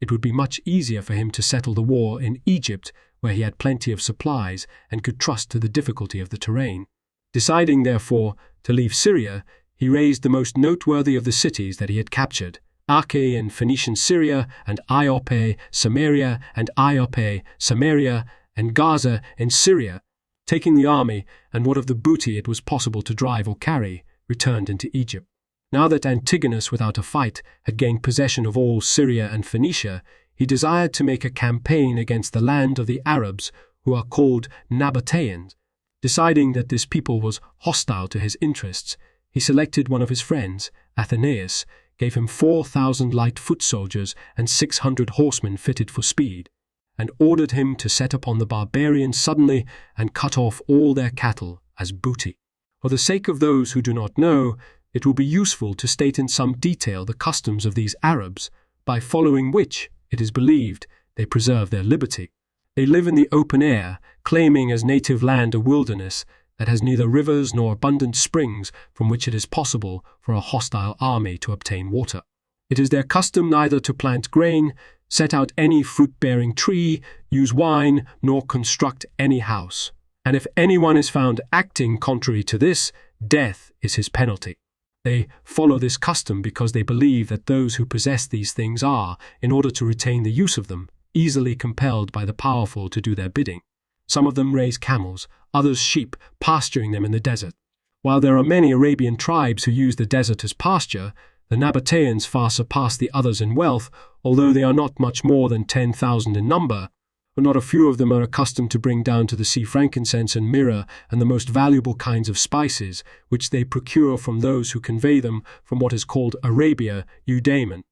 it would be much easier for him to settle the war in Egypt, where he had plenty of supplies and could trust to the difficulty of the terrain. Deciding, therefore, to leave Syria, he razed the most noteworthy of the cities that he had captured, Arche in Phoenician Syria, and Ioppe, Samaria, and Ioppe, Samaria, and Gaza in Syria. Taking the army and what of the booty it was possible to drive or carry, returned into Egypt. Now that Antigonus, without a fight, had gained possession of all Syria and Phoenicia, he desired to make a campaign against the land of the Arabs, who are called Nabateans. Deciding that this people was hostile to his interests, he selected one of his friends, Athenaeus, gave him 4,000 light foot soldiers and 600 horsemen fitted for speed, and ordered him to set upon the barbarians suddenly and cut off all their cattle as booty. For the sake of those who do not know, it will be useful to state in some detail the customs of these Arabs, by following which, it is believed, they preserve their liberty. They live in the open air, claiming as native land a wilderness that has neither rivers nor abundant springs from which it is possible for a hostile army to obtain water. It is their custom neither to plant grain, set out any fruit-bearing tree, use wine, nor construct any house. And if anyone is found acting contrary to this, death is his penalty. They follow this custom because they believe that those who possess these things are, in order to retain the use of them, easily compelled by the powerful to do their bidding. Some of them raise camels, others sheep, pasturing them in the desert. While there are many Arabian tribes who use the desert as pasture, the Nabateans far surpass the others in wealth, although they are not much more than 10,000 in number. But not a few of them are accustomed to bring down to the sea frankincense and myrrh and the most valuable kinds of spices, which they procure from those who convey them from what is called Arabia, Eudaimon.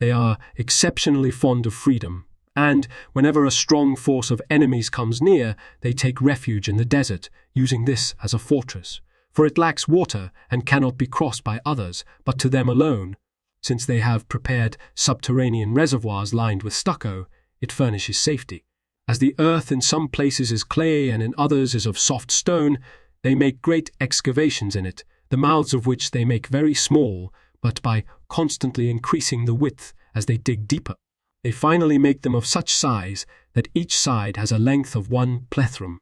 They are exceptionally fond of freedom, And whenever a strong force of enemies comes near, they take refuge in the desert, using this as a fortress. For it lacks water and cannot be crossed by others, but to them alone. Since they have prepared subterranean reservoirs lined with stucco, it furnishes safety. As the earth in some places is clay and in others is of soft stone, they make great excavations in it, the mouths of which they make very small, but by constantly increasing the width as they dig deeper, they finally make them of such size that each side has a length of 1 plethrum.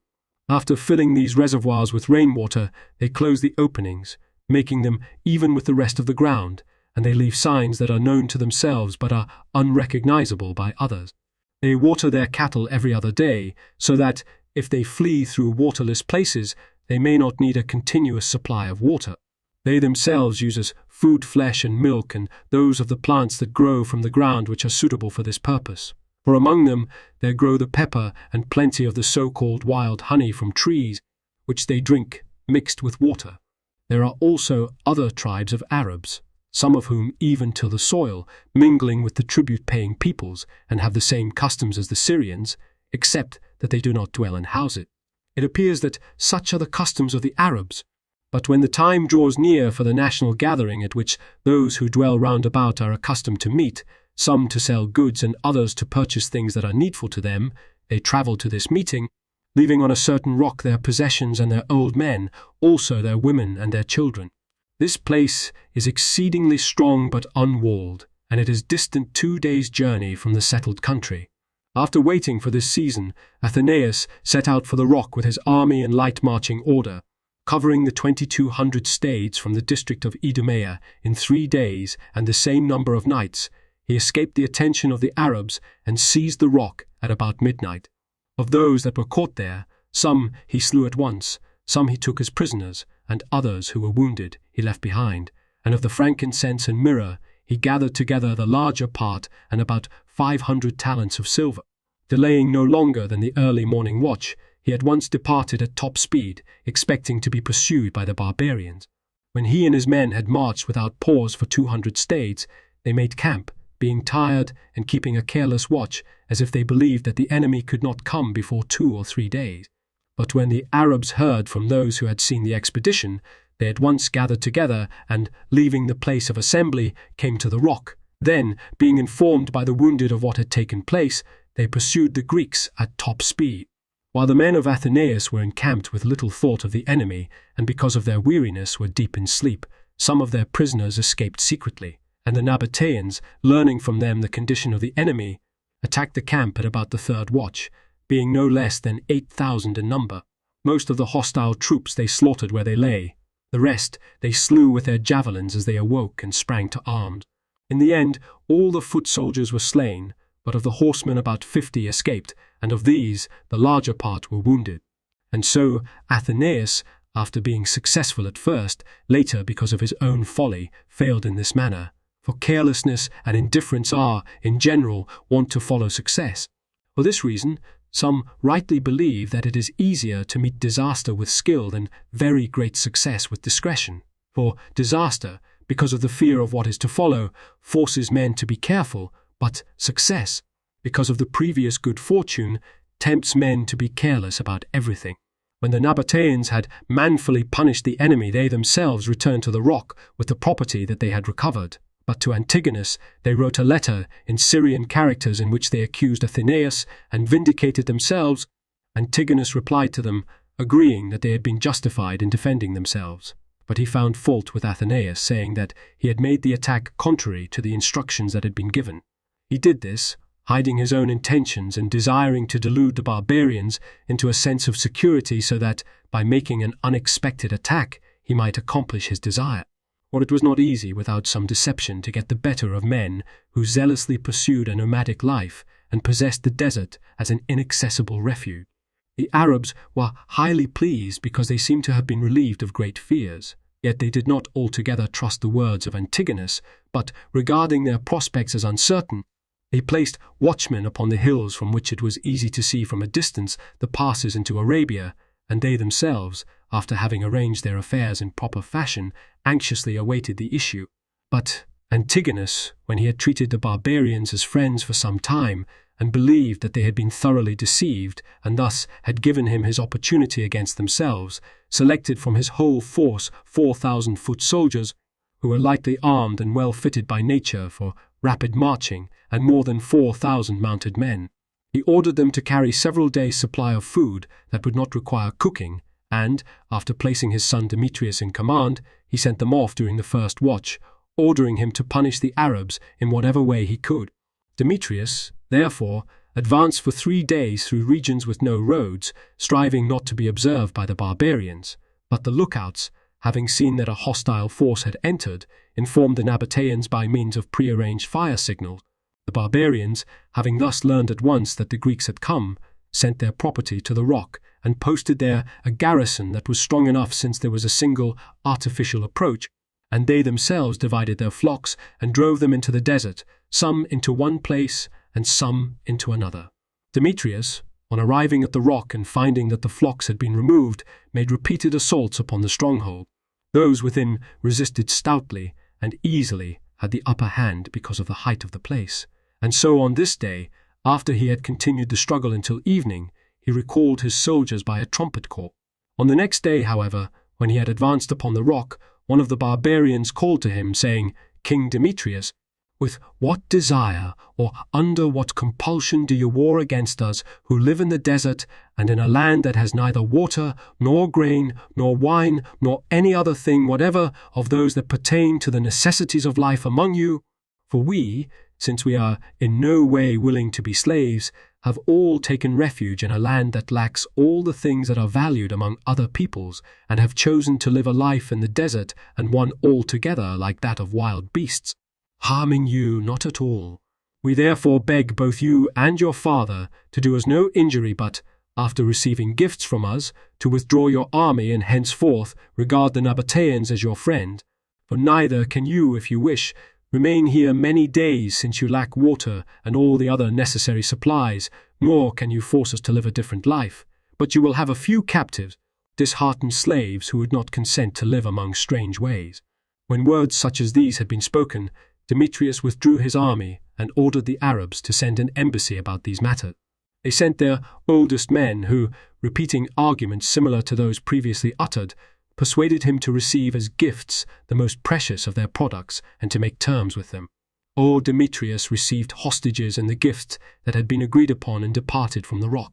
After filling these reservoirs with rainwater, they close the openings, making them even with the rest of the ground, and they leave signs that are known to themselves but are unrecognizable by others. They water their cattle every other day, so that, if they flee through waterless places, they may not need a continuous supply of water. They themselves use as food flesh and milk and those of the plants that grow from the ground which are suitable for this purpose. For among them there grow the pepper and plenty of the so-called wild honey from trees, which they drink mixed with water. There are also other tribes of Arabs, some of whom even till the soil, mingling with the tribute-paying peoples, and have the same customs as the Syrians, except that they do not dwell in houses. It appears that such are the customs of the Arabs. But when the time draws near for the national gathering at which those who dwell round about are accustomed to meet, some to sell goods and others to purchase things that are needful to them, they travel to this meeting, leaving on a certain rock their possessions and their old men, also their women and their children. This place is exceedingly strong but unwalled, and it is distant 2 days' journey from the settled country. After waiting for this season, Athenaeus set out for the rock with his army in light marching order, covering the 2,200 stades from the district of Idumea in 3 days and the same number of nights. He escaped the attention of the Arabs and seized the rock at about midnight. Of those that were caught there, some he slew at once, some he took as prisoners, and others who were wounded he left behind. And of the frankincense and myrrh he gathered together the larger part and about 500 talents of silver. Delaying no longer than the early morning watch, he at once departed at top speed, expecting to be pursued by the barbarians. When he and his men had marched without pause for 200 stades, they made camp, being tired and keeping a careless watch, as if they believed that the enemy could not come before 2 or 3 days. But when the Arabs heard from those who had seen the expedition, they at once gathered together and, leaving the place of assembly, came to the rock. Then, being informed by the wounded of what had taken place, they pursued the Greeks at top speed. While the men of Athenaeus were encamped with little thought of the enemy, and because of their weariness were deep in sleep, some of their prisoners escaped secretly, and the Nabateans, learning from them the condition of the enemy, attacked the camp at about the 3rd watch, being no less than 8,000 in number. Most of the hostile troops they slaughtered where they lay. The rest they slew with their javelins as they awoke and sprang to arms. In the end, all the foot soldiers were slain, but of the horsemen about 50 escaped, and of these the larger part were wounded. And so Athenaeus, after being successful at first, later because of his own folly, failed in this manner. For carelessness and indifference are, in general, wont to follow success. For this reason, some rightly believe that it is easier to meet disaster with skill than very great success with discretion. For disaster, because of the fear of what is to follow, forces men to be careful, but success, because of the previous good fortune, tempts men to be careless about everything. When the Nabateans had manfully punished the enemy, they themselves returned to the rock with the property that they had recovered. But to Antigonus they wrote a letter in Syrian characters in which they accused Athenaeus and vindicated themselves. Antigonus replied to them, agreeing that they had been justified in defending themselves. But he found fault with Athenaeus, saying that he had made the attack contrary to the instructions that had been given. He did this, hiding his own intentions and desiring to delude the barbarians into a sense of security so that, by making an unexpected attack, he might accomplish his desire. For it was not easy without some deception to get the better of men who zealously pursued a nomadic life and possessed the desert as an inaccessible refuge. The Arabs were highly pleased because they seemed to have been relieved of great fears, yet they did not altogether trust the words of Antigonus, but, regarding their prospects as uncertain, they placed watchmen upon the hills from which it was easy to see from a distance the passes into Arabia, and they themselves, after having arranged their affairs in proper fashion, anxiously awaited the issue. But Antigonus, when he had treated the barbarians as friends for some time, and believed that they had been thoroughly deceived, and thus had given him his opportunity against themselves, selected from his whole force 4,000 foot soldiers, who were lightly armed and well fitted by nature for rapid marching, and more than 4,000 mounted men. He ordered them to carry several days' supply of food that would not require cooking, and, after placing his son Demetrius in command, he sent them off during the first watch, ordering him to punish the Arabs in whatever way he could. Demetrius, therefore, advanced for 3 days through regions with no roads, striving not to be observed by the barbarians. But the lookouts, having seen that a hostile force had entered, informed the Nabateans by means of prearranged fire signals. The barbarians, having thus learned at once that the Greeks had come, sent their property to the rock, and posted there a garrison that was strong enough, since there was a single artificial approach, and they themselves divided their flocks and drove them into the desert, some into one place and some into another. Demetrius, on arriving at the rock and finding that the flocks had been removed, made repeated assaults upon the stronghold. Those within resisted stoutly and easily, had the upper hand because of the height of the place. And so on this day, after he had continued the struggle until evening, he recalled his soldiers by a trumpet call. On the next day, however, when he had advanced upon the rock, one of the barbarians called to him, saying, "King Demetrius, with what desire or under what compulsion do you war against us, who live in the desert and in a land that has neither water, nor grain, nor wine, nor any other thing whatever of those that pertain to the necessities of life among you? For we, since we are in no way willing to be slaves, have all taken refuge in a land that lacks all the things that are valued among other peoples, and have chosen to live a life in the desert, and one altogether like that of wild beasts, harming you not at all. We therefore beg both you and your father to do us no injury, but, after receiving gifts from us, to withdraw your army, and henceforth regard the Nabateans as your friend. For neither can you, if you wish, remain here many days, since you lack water and all the other necessary supplies, nor can you force us to live a different life. But you will have a few captives, disheartened slaves who would not consent to live among strange ways." When words such as these had been spoken, Demetrius withdrew his army and ordered the Arabs to send an embassy about these matters. They sent their oldest men who, repeating arguments similar to those previously uttered, persuaded him to receive as gifts the most precious of their products and to make terms with them. Old Demetrius received hostages and the gifts that had been agreed upon, and departed from the rock.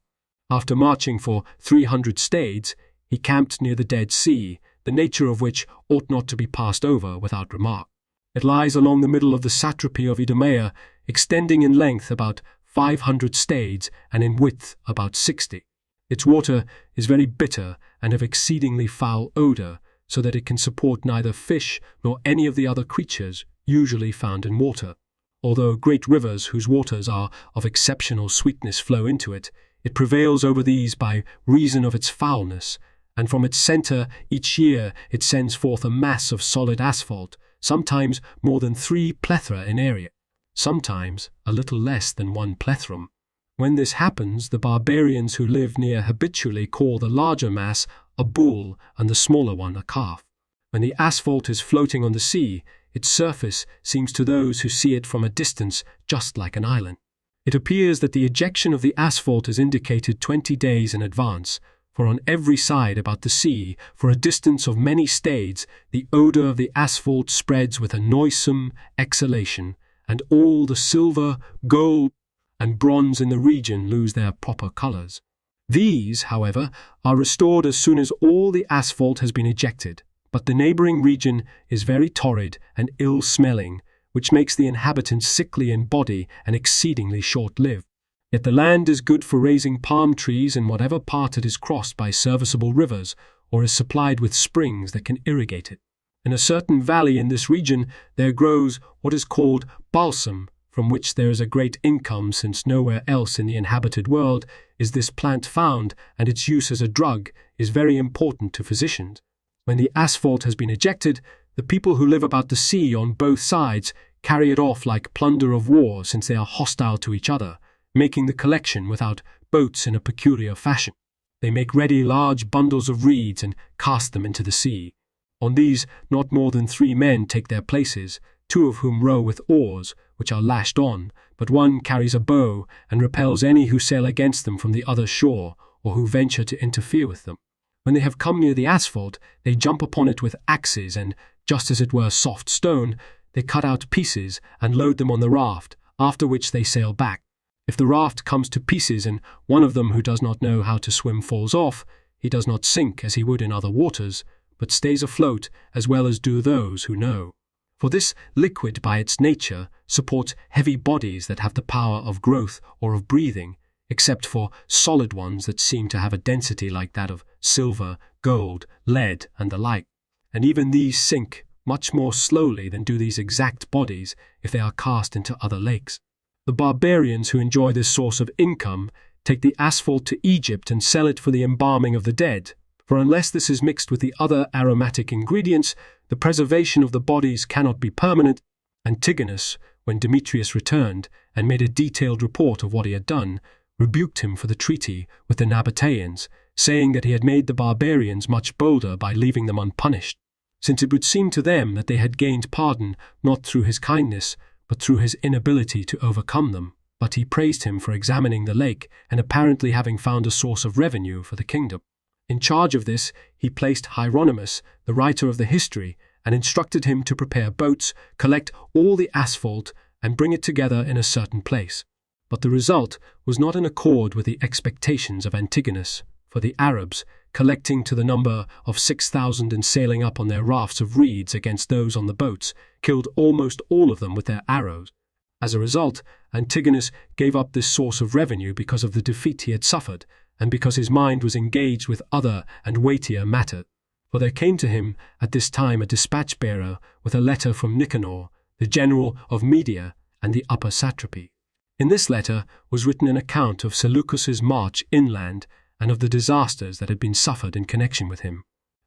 After marching for 300 stades, he camped near the Dead Sea, the nature of which ought not to be passed over without remark. It lies along the middle of the satrapy of Idumea, extending in length about 500 stades and in width about 60. Its water is very bitter and of exceedingly foul odor, so that it can support neither fish nor any of the other creatures usually found in water. Although great rivers whose waters are of exceptional sweetness flow into it, it prevails over these by reason of its foulness, and from its center each year it sends forth a mass of solid asphalt, sometimes more than 3 plethra in area, sometimes a little less than 1 plethrum. When this happens, the barbarians who live near habitually call the larger mass a bull and the smaller one a calf. When the asphalt is floating on the sea, its surface seems to those who see it from a distance just like an island. It appears that the ejection of the asphalt is indicated 20 days in advance, for on every side about the sea, for a distance of many stades, the odor of the asphalt spreads with a noisome exhalation, and all the silver, gold, and bronze in the region lose their proper colors. These, however, are restored as soon as all the asphalt has been ejected, but the neighboring region is very torrid and ill-smelling, which makes the inhabitants sickly in body and exceedingly short-lived. Yet the land is good for raising palm trees in whatever part it is crossed by serviceable rivers, or is supplied with springs that can irrigate it. In a certain valley in this region there grows what is called balsam, from which there is a great income, since nowhere else in the inhabited world is this plant found, and its use as a drug is very important to physicians. When the asphalt has been ejected, the people who live about the sea on both sides carry it off like plunder of war, since they are hostile to each other, making the collection without boats in a peculiar fashion. They make ready large bundles of reeds and cast them into the sea. On these not more than 3 men take their places, two of whom row with oars, which are lashed on, but one carries a bow and repels any who sail against them from the other shore, or who venture to interfere with them. When they have come near the asphalt, they jump upon it with axes, and, just as it were soft stone, they cut out pieces and load them on the raft, after which they sail back. If the raft comes to pieces and one of them who does not know how to swim falls off, he does not sink as he would in other waters, but stays afloat as well as do those who know. For this liquid by its nature supports heavy bodies that have the power of growth or of breathing, except for solid ones that seem to have a density like that of silver, gold, lead, and the like. And even these sink much more slowly than do these exact bodies if they are cast into other lakes. The barbarians who enjoy this source of income take the asphalt to Egypt and sell it for the embalming of the dead, for unless this is mixed with the other aromatic ingredients, the preservation of the bodies cannot be permanent. Antigonus, when Demetrius returned and made a detailed report of what he had done, rebuked him for the treaty with the Nabateans, saying that he had made the barbarians much bolder by leaving them unpunished, since it would seem to them that they had gained pardon not through his kindness, but through his inability to overcome them. But he praised him for examining the lake and apparently having found a source of revenue for the kingdom. In charge of this, he placed Hieronymus, the writer of the history, and instructed him to prepare boats, collect all the asphalt, and bring it together in a certain place. But the result was not in accord with the expectations of Antigonus, for the Arabs, collecting to the number of 6,000 and sailing up on their rafts of reeds against those on the boats, killed almost all of them with their arrows. As a result, Antigonus gave up this source of revenue because of the defeat he had suffered, and because his mind was engaged with other and weightier matter. For there came to him at this time a dispatch-bearer with a letter from Nicanor, the general of Media and the upper satrapy. In this letter was written an account of Seleucus's march inland and of the disasters that had been suffered in connection with him.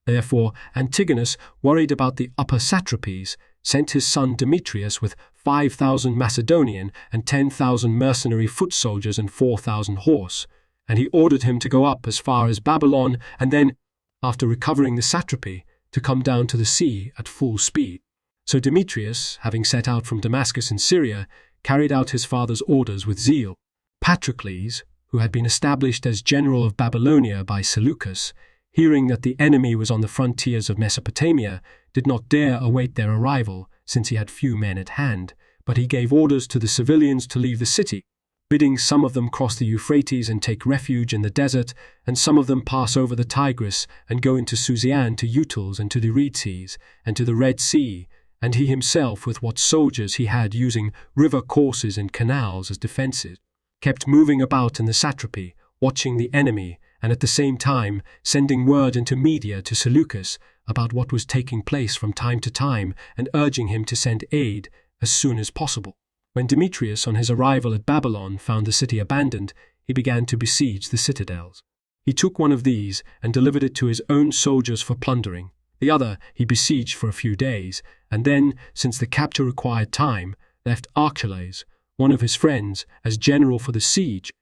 Therefore, Antigonus, worried about the upper satrapies, sent his son Demetrius with 5,000 Macedonian and 10,000 mercenary foot soldiers and 4,000 horse, and he ordered him to go up as far as Babylon and then, after recovering the satrapy, to come down to the sea at full speed. So Demetrius, having set out from Damascus in Syria, carried out his father's orders with zeal. Patrocles, who had been established as general of Babylonia by Seleucus, hearing that the enemy was on the frontiers of Mesopotamia, did not dare await their arrival, since he had few men at hand, but he gave orders to the civilians to leave the city, bidding some of them cross the Euphrates and take refuge in the desert, and some of them pass over the Tigris and go into Susian to Utils and to the Euphrates and to the Red Sea, and he himself, with what soldiers he had using river courses and canals as defences, kept moving about in the satrapy, watching the enemy, and at the same time sending word into Media to Seleucus about what was taking place from time to time and urging him to send aid as soon as possible. When Demetrius, on his arrival at Babylon, found the city abandoned, he began to besiege the citadels. He took one of these and delivered it to his own soldiers for plundering. The other he besieged for a few days, and then, since the capture required time, left Archelaus, one of his friends, as general for the siege,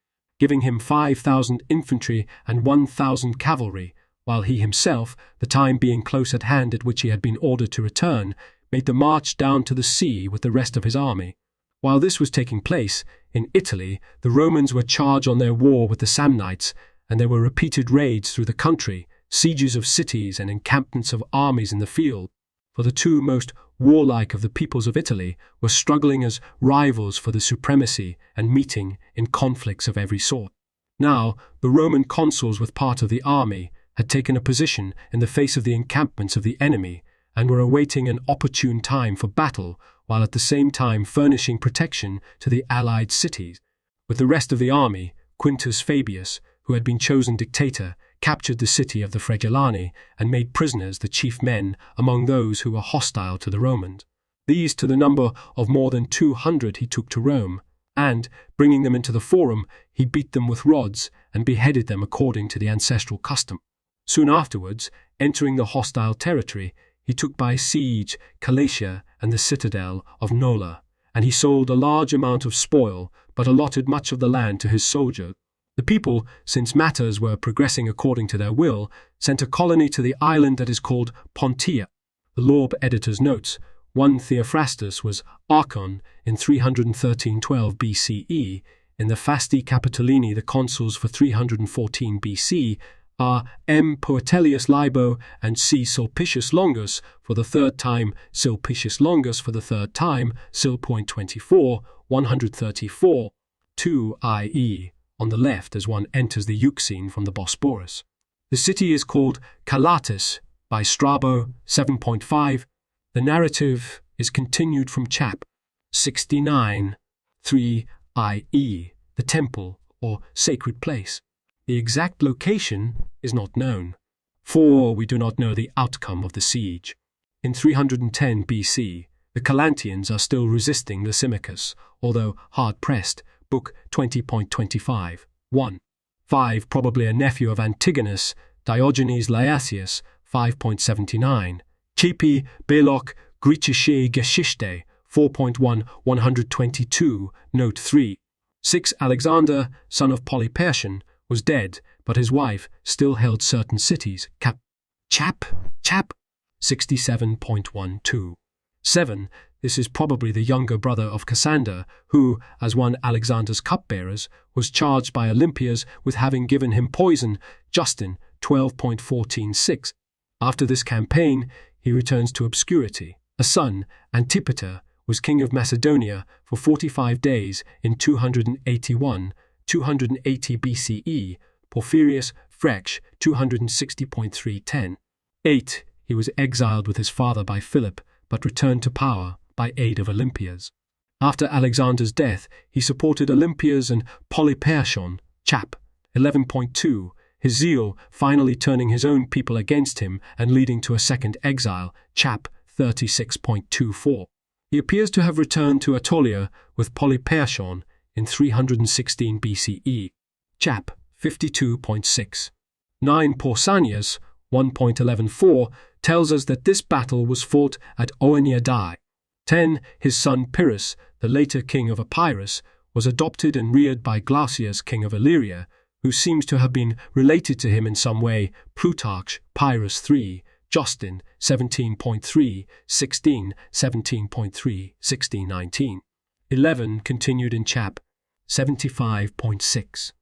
giving him 5,000 infantry and 1,000 cavalry, while he himself, the time being close at hand at which he had been ordered to return, made the march down to the sea with the rest of his army. While this was taking place, in Italy, the Romans were charged on their war with the Samnites, and there were repeated raids through the country, sieges of cities and encampments of armies in the field, for the two most warlike of the peoples of Italy were struggling as rivals for the supremacy and meeting in conflicts of every sort. Now, the Roman consuls with part of the army had taken a position in the face of the encampments of the enemy and were awaiting an opportune time for battle, while at the same time furnishing protection to the allied cities. With the rest of the army, Quintus Fabius, who had been chosen dictator, captured the city of the Fragilani and made prisoners the chief men among those who were hostile to the Romans. These, to the number of more than 200, he took to Rome, and, bringing them into the forum, he beat them with rods and beheaded them according to the ancestral custom. Soon afterwards, entering the hostile territory, he took by siege Calatia and the citadel of Nola, and he sold a large amount of spoil, but allotted much of the land to his soldiers. The people, since matters were progressing according to their will, sent a colony to the island that is called Pontia. The Lorb editor's notes, 1 Theophrastus was Archon in 313-12 BCE. In the Fasti Capitolini, the consuls for 314 BC are M. Poetelius Libo and C. Sulpicius Longus for the third time, Sulpicius Longus for the third time, Sil.24, 134, 2 i.e. on the left as one enters the Euxine from the Bosporus. The city is called Calatis by Strabo, 7.5. The narrative is continued from chap. 69, 3 i.e. the temple or sacred place. The exact location is not known, for we do not know the outcome of the siege. In 310 BC, the Calantians are still resisting Lysimachus, although hard-pressed, book 20.25, 1. 5. Probably a nephew of Antigonus, Diogenes Laertius, 5.79. Cipi, Belok, Griechische Geschichte, 4.1, 122, note 3. 6. Alexander, son of Polyperchon, was dead, but his wife still held certain cities. Chap. 67.12. 7. This is probably the younger brother of Cassander, who, as one Alexander's cupbearers, was charged by Olympias with having given him poison. Justin, 12.14.6. After this campaign, he returns to obscurity. A son, Antipater, was king of Macedonia for 45 days in 280 BCE, Porphyrius Frech, 260.310. 8. He was exiled with his father by Philip, but returned to power by aid of Olympias. After Alexander's death, he supported Olympias and Polyperchon, chap. 11.2, his zeal finally turning his own people against him and leading to a second exile, chap. 36.24. He appears to have returned to Aetolia with Polyperchon in 316 BCE, chap. 52.6. 9 Pausanias, 1.11.4, tells us that this battle was fought at Oeniadae. 10. His son Pyrrhus, the later king of Epirus, was adopted and reared by Glaucias, king of Illyria, who seems to have been related to him in some way. Plutarch, Pyrrhus 3, Justin, 17.3, 16, 17.3, 1619. 11. Continued in chap. 75.6.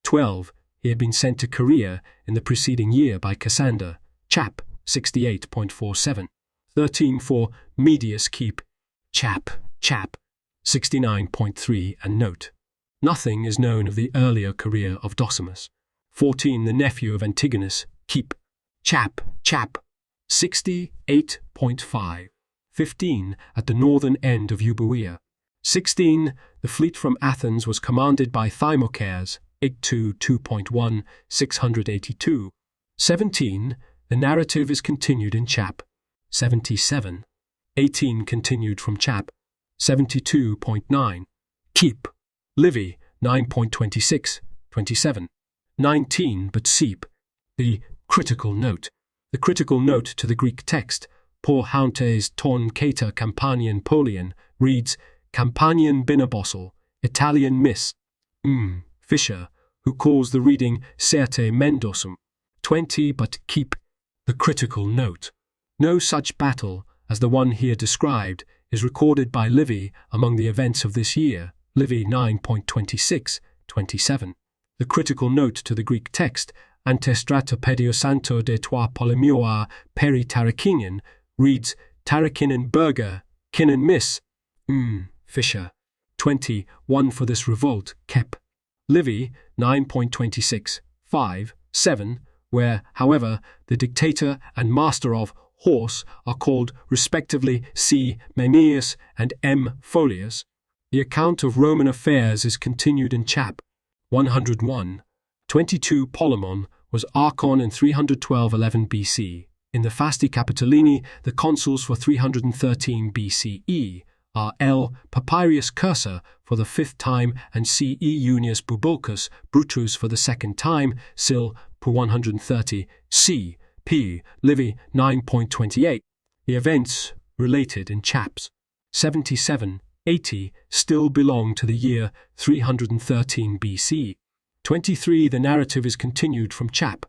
12. He had been sent to Caria in the preceding year by Cassander, chap. 68.47. 13. For Medius keep, chap. 69.3 and note. Nothing is known of the earlier career of Docimus. 14. The nephew of Antigonus, keep, chap. 68.5. 15. At the northern end of Euboea. 16. The fleet from Athens was commanded by Thymocares, Ig 2.1, 682. 17. The narrative is continued in chap. 77. 18. Continued from chap. 72.9. Keep. Livy, 9.26, 27. 19. But seep. The critical note. The critical note to the Greek text, por hauntes ton cater Campanian Polian, reads, Campanian Binabossel, Italian Miss. Fisher, who calls the reading Certe Mendosum. 20. But keep. The critical note. No such battle as the one here described is recorded by Livy among the events of this year, Livy 9.26, 27. The critical note to the Greek text, Antestrata pediosanto de toi polemioa peri Tarachinian, reads, Tarachinin Burger, Kinnan Miss. Fisher. 20. One for this revolt, Kep. Livy 9.26, 5, 7, where, however, the dictator and master of horse are called respectively C. Memmius and M. Folius. The account of Roman affairs is continued in chap. 101. 22. Polemon was Archon in 312-11 BC. In the Fasti Capitolini, the consuls for 313 BCE are L. Papirius Cursor for the fifth time and C. E. Junius Bubulcus Brutus for the second time, Sil. per 130, C. P. Livy 9.28. The events related in chaps 77, 80 still belong to the year 313 BC. 23. The narrative is continued from chap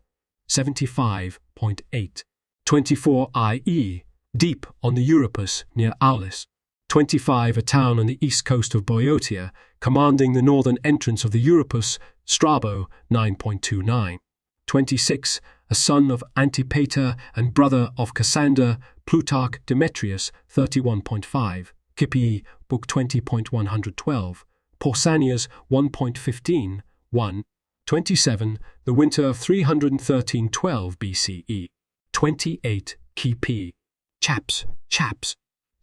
75.8. 24 i.e. Deep on the Euripus near Aulis. 25. A town on the east coast of Boeotia, commanding the northern entrance of the Euripus, Strabo 9.29. 26. A son of Antipater and brother of Cassander, Plutarch Demetrius 31.5. Kippii, Book 20.112. Pausanias 1.15, 1. 27. The winter of 313-12 BCE. 28. Kippii. Chaps.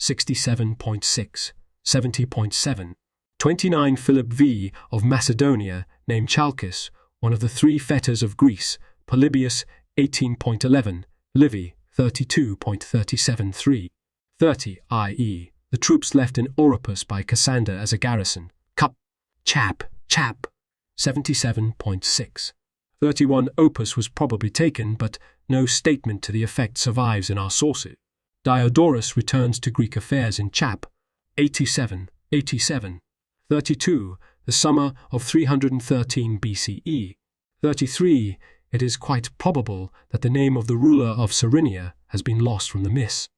67.6, 70.7. 29. Philip V. of Macedonia, named Chalkis, one of the three fetters of Greece, Polybius 18.11, Livy 32.373. 30. i.e., the troops left in Euripus by Cassander as a garrison. Chap. 77.6. 31. Opus was probably taken, but no statement to the effect survives in our sources. Diodorus returns to Greek affairs in Chap. 87. 32. The summer of 313 BCE. 33. It is quite probable that the name of the ruler of Cyrenea has been lost from the myths.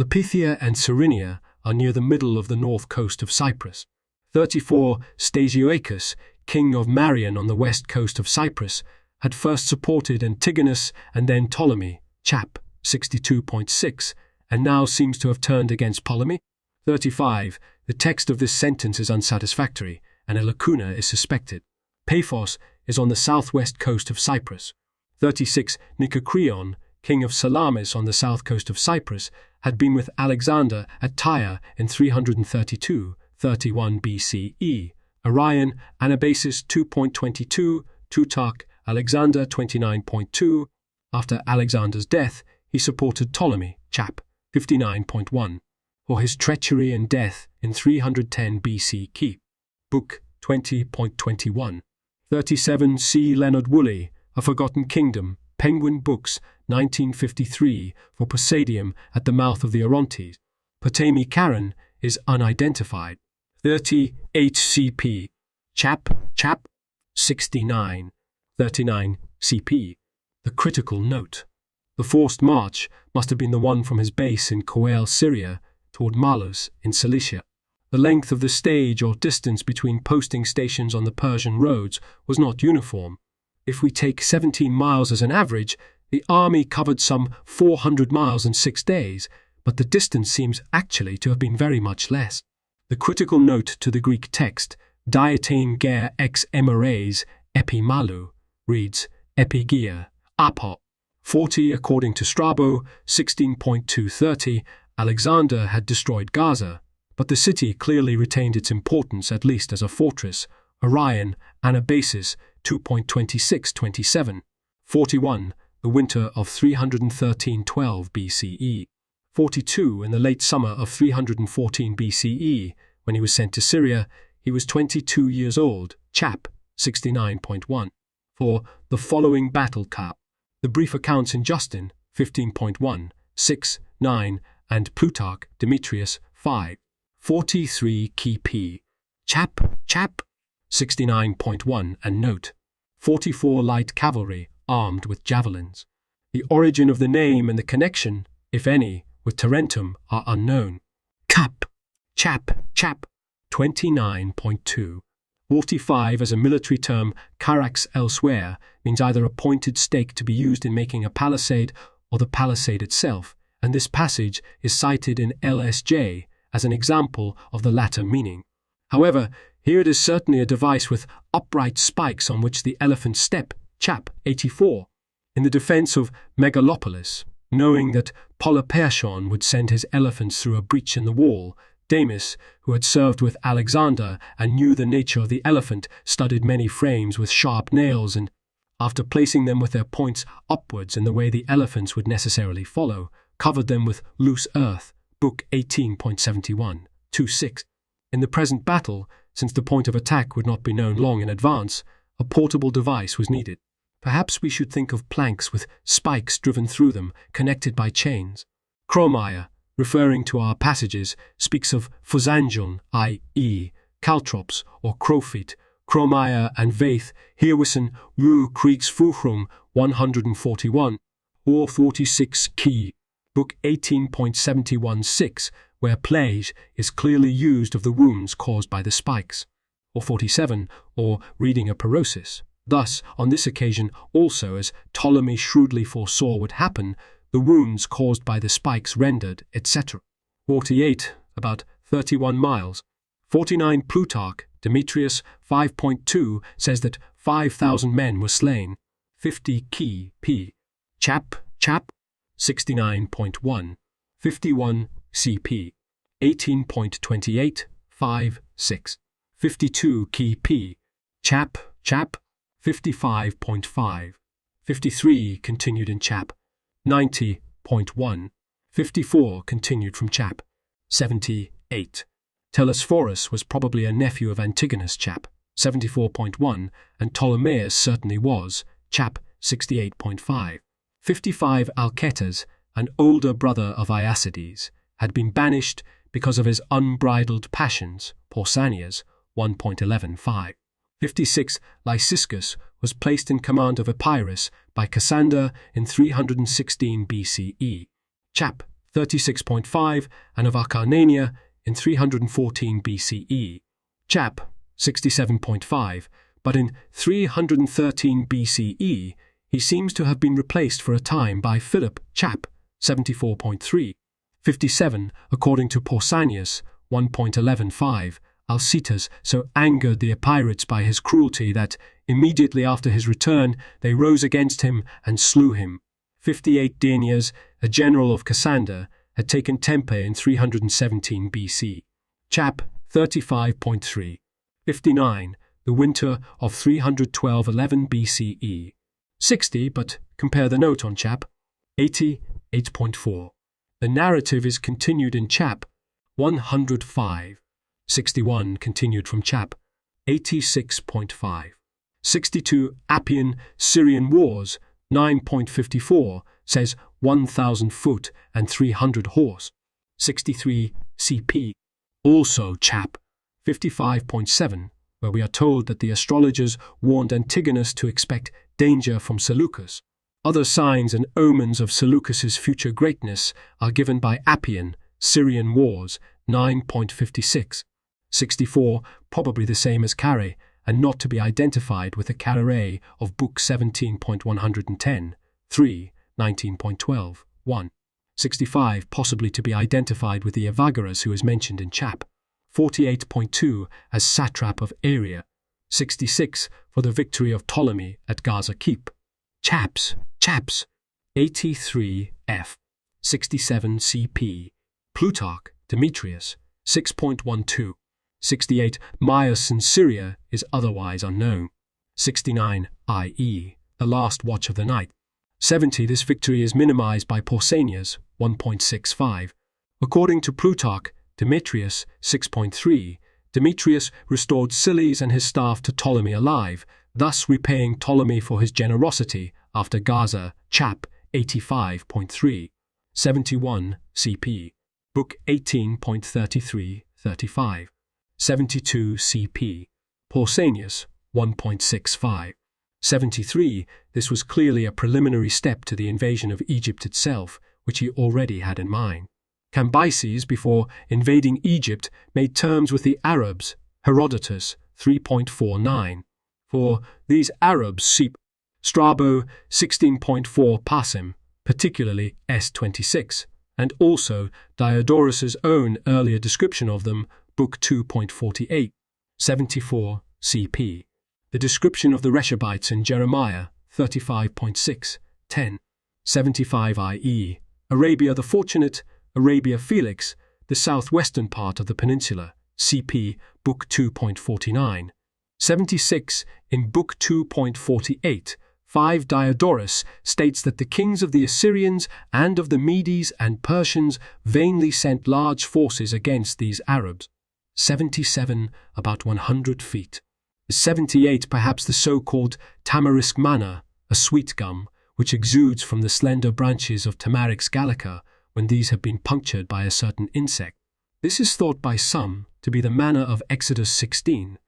Lapithia and Cyrenea are near the middle of the north coast of Cyprus. 34. Stagioacus, king of Marion on the west coast of Cyprus, had first supported Antigonus and then Ptolemy, Chap. 62.6, and now seems to have turned against Ptolemy. 35. The text of this sentence is unsatisfactory, and a lacuna is suspected. Paphos is on the southwest coast of Cyprus. 36. Nicocreon, king of Salamis on the south coast of Cyprus, had been with Alexander at Thayer in 332-31 BCE. Orion, Anabasis 2.22, Plutarch, Alexander 29.2. After Alexander's death, he supported Ptolemy, Chap. 59.1, for his treachery and death in 310 BC. Book 20.21. 37. C. Leonard Woolley, A Forgotten Kingdom, Penguin Books, 1953, for Posadium at the mouth of the Orontes. Potami Karen is unidentified. 30. HCP. Chap. 69. 39. CP. The critical note. The forced march must have been the one from his base in Coele, Syria, toward Malos in Cilicia. The length of the stage or distance between posting stations on the Persian roads was not uniform. If we take 17 miles as an average, the army covered some 400 miles in 6 days, but the distance seems actually to have been very much less. The critical note to the Greek text, Diatein Geer ex Emeres epi Malu, reads epi Geer, apo. 40. According to Strabo 16.230, Alexander had destroyed Gaza, but the city clearly retained its importance at least as a fortress. Orion, Anabasis 2.2627. 41. The winter of 313-12 BCE. 42. In the late summer of 314 BCE, when he was sent to Syria, he was 22 years old, Chap. 69.1. For the following battle cap. The brief accounts in Justin 15.1, 6, 9, and Plutarch Demetrius 5. 43. Kippii. Chap. 69.1, and note. 44. Light cavalry, armed with javelins. The origin of the name and the connection, if any, with Tarentum are unknown. Chap. 29.2. 45. As a military term, Carax elsewhere means either a pointed stake to be used in making a palisade or the palisade itself, and this passage is cited in LSJ as an example of the latter meaning. However, here it is certainly a device with upright spikes on which the elephants step, Chap. 84. In the defense of Megalopolis, knowing that Polyperchon would send his elephants through a breach in the wall, Damis, who had served with Alexander and knew the nature of the elephant, studied many frames with sharp nails and, after placing them with their points upwards in the way the elephants would necessarily follow, covered them with loose earth. Book 18.71, 2.6. In the present battle, since the point of attack would not be known long in advance, a portable device was needed. Perhaps we should think of planks with spikes driven through them, connected by chains. Chromia, referring to our passages, speaks of phosangion, i.e., caltrops or crowfeet. Chromia and Vaith, Heerwissen, Ru Kriegsfuchrum 141, or 46 key. Book 18.71.6, where plage is clearly used of the wounds caused by the spikes, or 47, or reading a parosis. Thus, on this occasion also, as Ptolemy shrewdly foresaw would happen, the wounds caused by the spikes rendered, etc. 48, about 31 miles. 49 Plutarch, Demetrius 5.2 says that 5,000 men were slain. 50 Key P. Chap. 69.1. 51 CP. 18.28, 5, 6. 52 Key P. Chap. 55.5. 53 continued in Chap. 90.1. 54 continued from Chap. 78. Telesphorus was probably a nephew of Antigonus Chap. 74.1, and Ptolemaeus certainly was, Chap. 68.5. 55 Alcetas, an older brother of Iacides, had been banished because of his unbridled passions, Pausanias 1.11.5. 56 Lyciscus was placed in command of Epirus by Cassander in 316 BCE, Chap. 36.5, and of Acarnania in 314 BCE, Chap. 67.5, but in 313 BCE he seems to have been replaced for a time by Philip, Chap. 74.3. 57, according to Pausanias 1.11.5, Alcetas so angered the Epirites by his cruelty that, immediately after his return, they rose against him and slew him. 58 Dionysius, a general of Cassander, had taken Tempe in 317 BC. Chap. 35.3. 59, the winter of 312-11 BCE. 60, but compare the note on Chap. 88.4. The narrative is continued in Chap. 105. 61 continued from Chap. 86.5. 62 Appian Syrian Wars 9.54 says 1,000 foot and 300 horse. 63 CP. Also Chap. 55.7, where we are told that the astrologers warned Antigonus to expect danger from Seleucus. Other signs and omens of Seleucus's future greatness are given by Appian, Syrian Wars 9.56. 64, probably the same as Carre, and not to be identified with the Carre of Book 17.110, 3, 19.12, 1. 65, possibly to be identified with the Evagaras who is mentioned in Chap. 48.2 as satrap of Aria. 66, for the victory of Ptolemy at Gaza Keep. Chaps. 83 F. 67 CP. Plutarch, Demetrius, 6.12. 68 Myus in Syria is otherwise unknown. 69 i.e. the last watch of the night. 70 this victory is minimized by Pausanias 1.65. According to Plutarch, Demetrius 6.3, Demetrius restored Siles and his staff to Ptolemy alive, thus repaying Ptolemy for his generosity after Gaza, Chap. 85.3. 71 CP. Book 18.33-35. 72 CP. Pausanias 1.65. 73, this was clearly a preliminary step to the invasion of Egypt itself, which he already had in mind. Cambyses, before invading Egypt, made terms with the Arabs, Herodotus 3.49. For these Arabs seep Strabo 16.4 passim, particularly S26, and also Diodorus's own earlier description of them, Book 2.48, 74 CP. The description of the Rechabites in Jeremiah 35.6, 10, 75 i.e. Arabia the Fortunate, Arabia Felix, the southwestern part of the peninsula, CP, Book 2.49. 76, in Book 2.48, 5 Diodorus states that the kings of the Assyrians and of the Medes and Persians vainly sent large forces against these Arabs. 77, about 100 feet. 78, perhaps the so-called tamarisk manna, a sweet gum, which exudes from the slender branches of Tamarix gallica when these have been punctured by a certain insect. This is thought by some to be the manna of Exodus 16.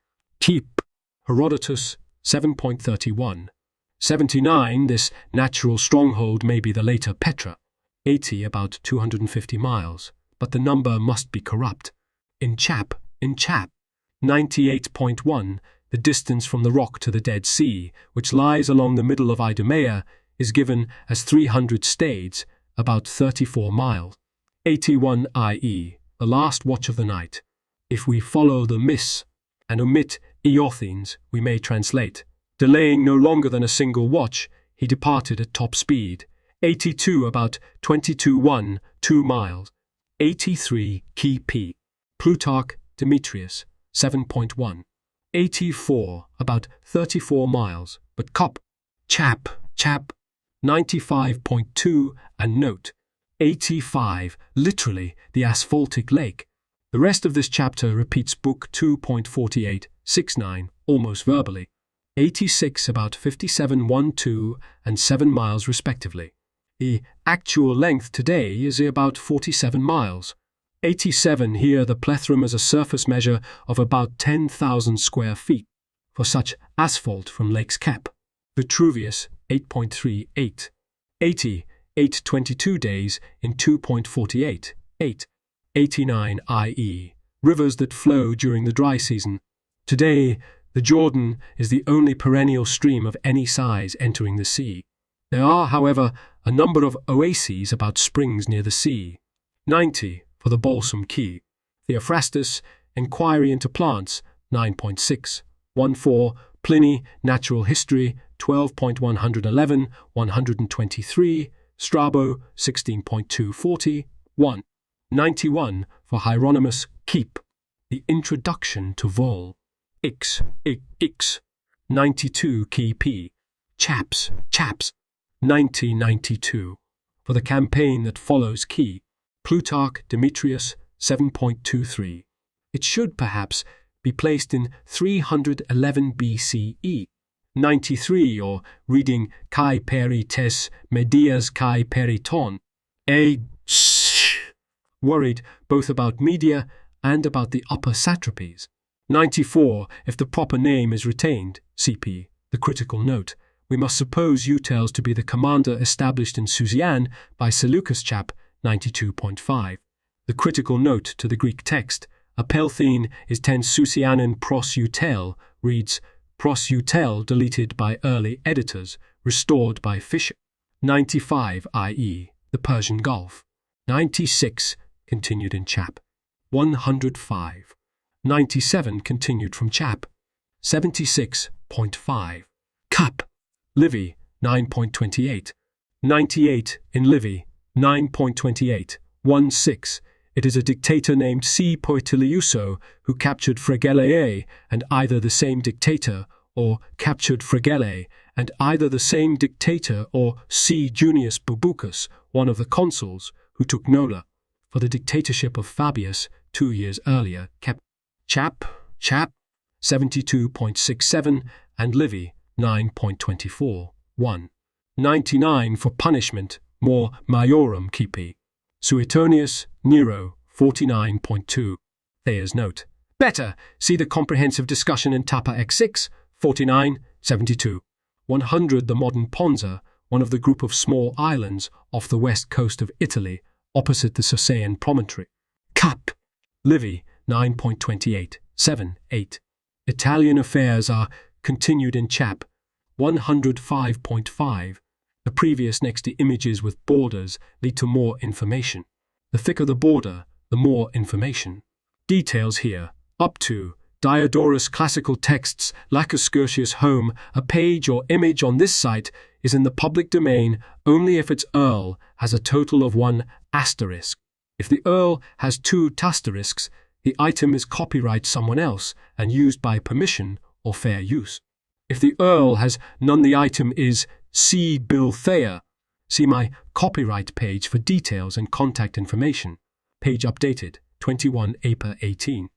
Keep. Herodotus 7.31. 79, this natural stronghold may be the later Petra. 80 about 250 miles, but the number must be corrupt. In chap, 98.1, the distance from the rock to the Dead Sea, which lies along the middle of Idumea, is given as 300 stades, about 34 miles. 81 i.e., the last watch of the night. If we follow the miss and omit Eothenes, we may translate, delaying no longer than a single watch, he departed at top speed. 82 about 22 2 miles. 83 key p. Plutarch, Demetrius, 7.1. 84 about 34 miles, but cop, chap, 95.2, and note, 85, literally the asphaltic lake. The rest of this chapter repeats book 2.4869, almost verbally. 86 about 57.12 and 7 miles respectively. The actual length today is about 47 miles. 87 here the plethrum as a surface measure of about 10,000 square feet for such asphalt from Lakes Cap. Vitruvius, 8.38. 80, 822 days in 2.48, 8. 89 i.e., rivers that flow during the dry season. Today, the Jordan is the only perennial stream of any size entering the sea. There are, however, a number of oases about springs near the sea. 90 for the Balsam Key. Theophrastus, Enquiry into Plants, 9.6. 14, Pliny, Natural History, 12.111, 123, Strabo, 16.240, 1. 91 for Hieronymus, Keep. The Introduction to Vol. X. 92 key p. Chaps. 1992 for the campaign that follows key. Plutarch, Demetrius, 7.23. It should perhaps be placed in 311 BCE. 93 or reading Kai peri tes medias kai periton. Worried both about media and about the upper satrapies. 94 if the proper name is retained, CP, the critical note. We must suppose Eutels to be the commander established in Susian by Seleucus chap 92.5. The critical note to the Greek text, Apelthene is ten Susianen pros Eutel, reads pros Eutel deleted by early editors, restored by Fisher. 95 i.e., the Persian Gulf. 96 continued in chap. 105. 97 continued from chap. 76.5. Cup. Livy, 9.28. 98 in Livy, 9.28. 16. It is a dictator named C. Poetiliuso who captured Fregellae and either the same dictator or captured Fregellae and either the same dictator or C. Junius Bubucus, one of the consuls, who took Nola. For the dictatorship of Fabius 2 years earlier, kept chap 72.67 and Livy 9.24. 1. 99 for punishment, more maiorum cipi. Suetonius, Nero, 49.2. Thayer's note. Better, see the comprehensive discussion in Tapa X6, 49, 72. 100 the modern Ponza, one of the group of small islands off the west coast of Italy, opposite the Circaean promontory. Cap. Livy, 9.28, 7, 8. Italian affairs are continued in chap. 105.5. The previous next to images with borders lead to more information. The thicker the border, the more information. Details here, up to Diodorus classical texts, Lacus Curtius home, a page or image on this site is in the public domain only if its Earl has a total of 1 asterisk. If the Earl has 2 asterisks, the item is copyright someone else and used by permission or fair use. If the Earl has none, the item is C. Bill Thayer. See my copyright page for details and contact information. Page updated, 21 April 18.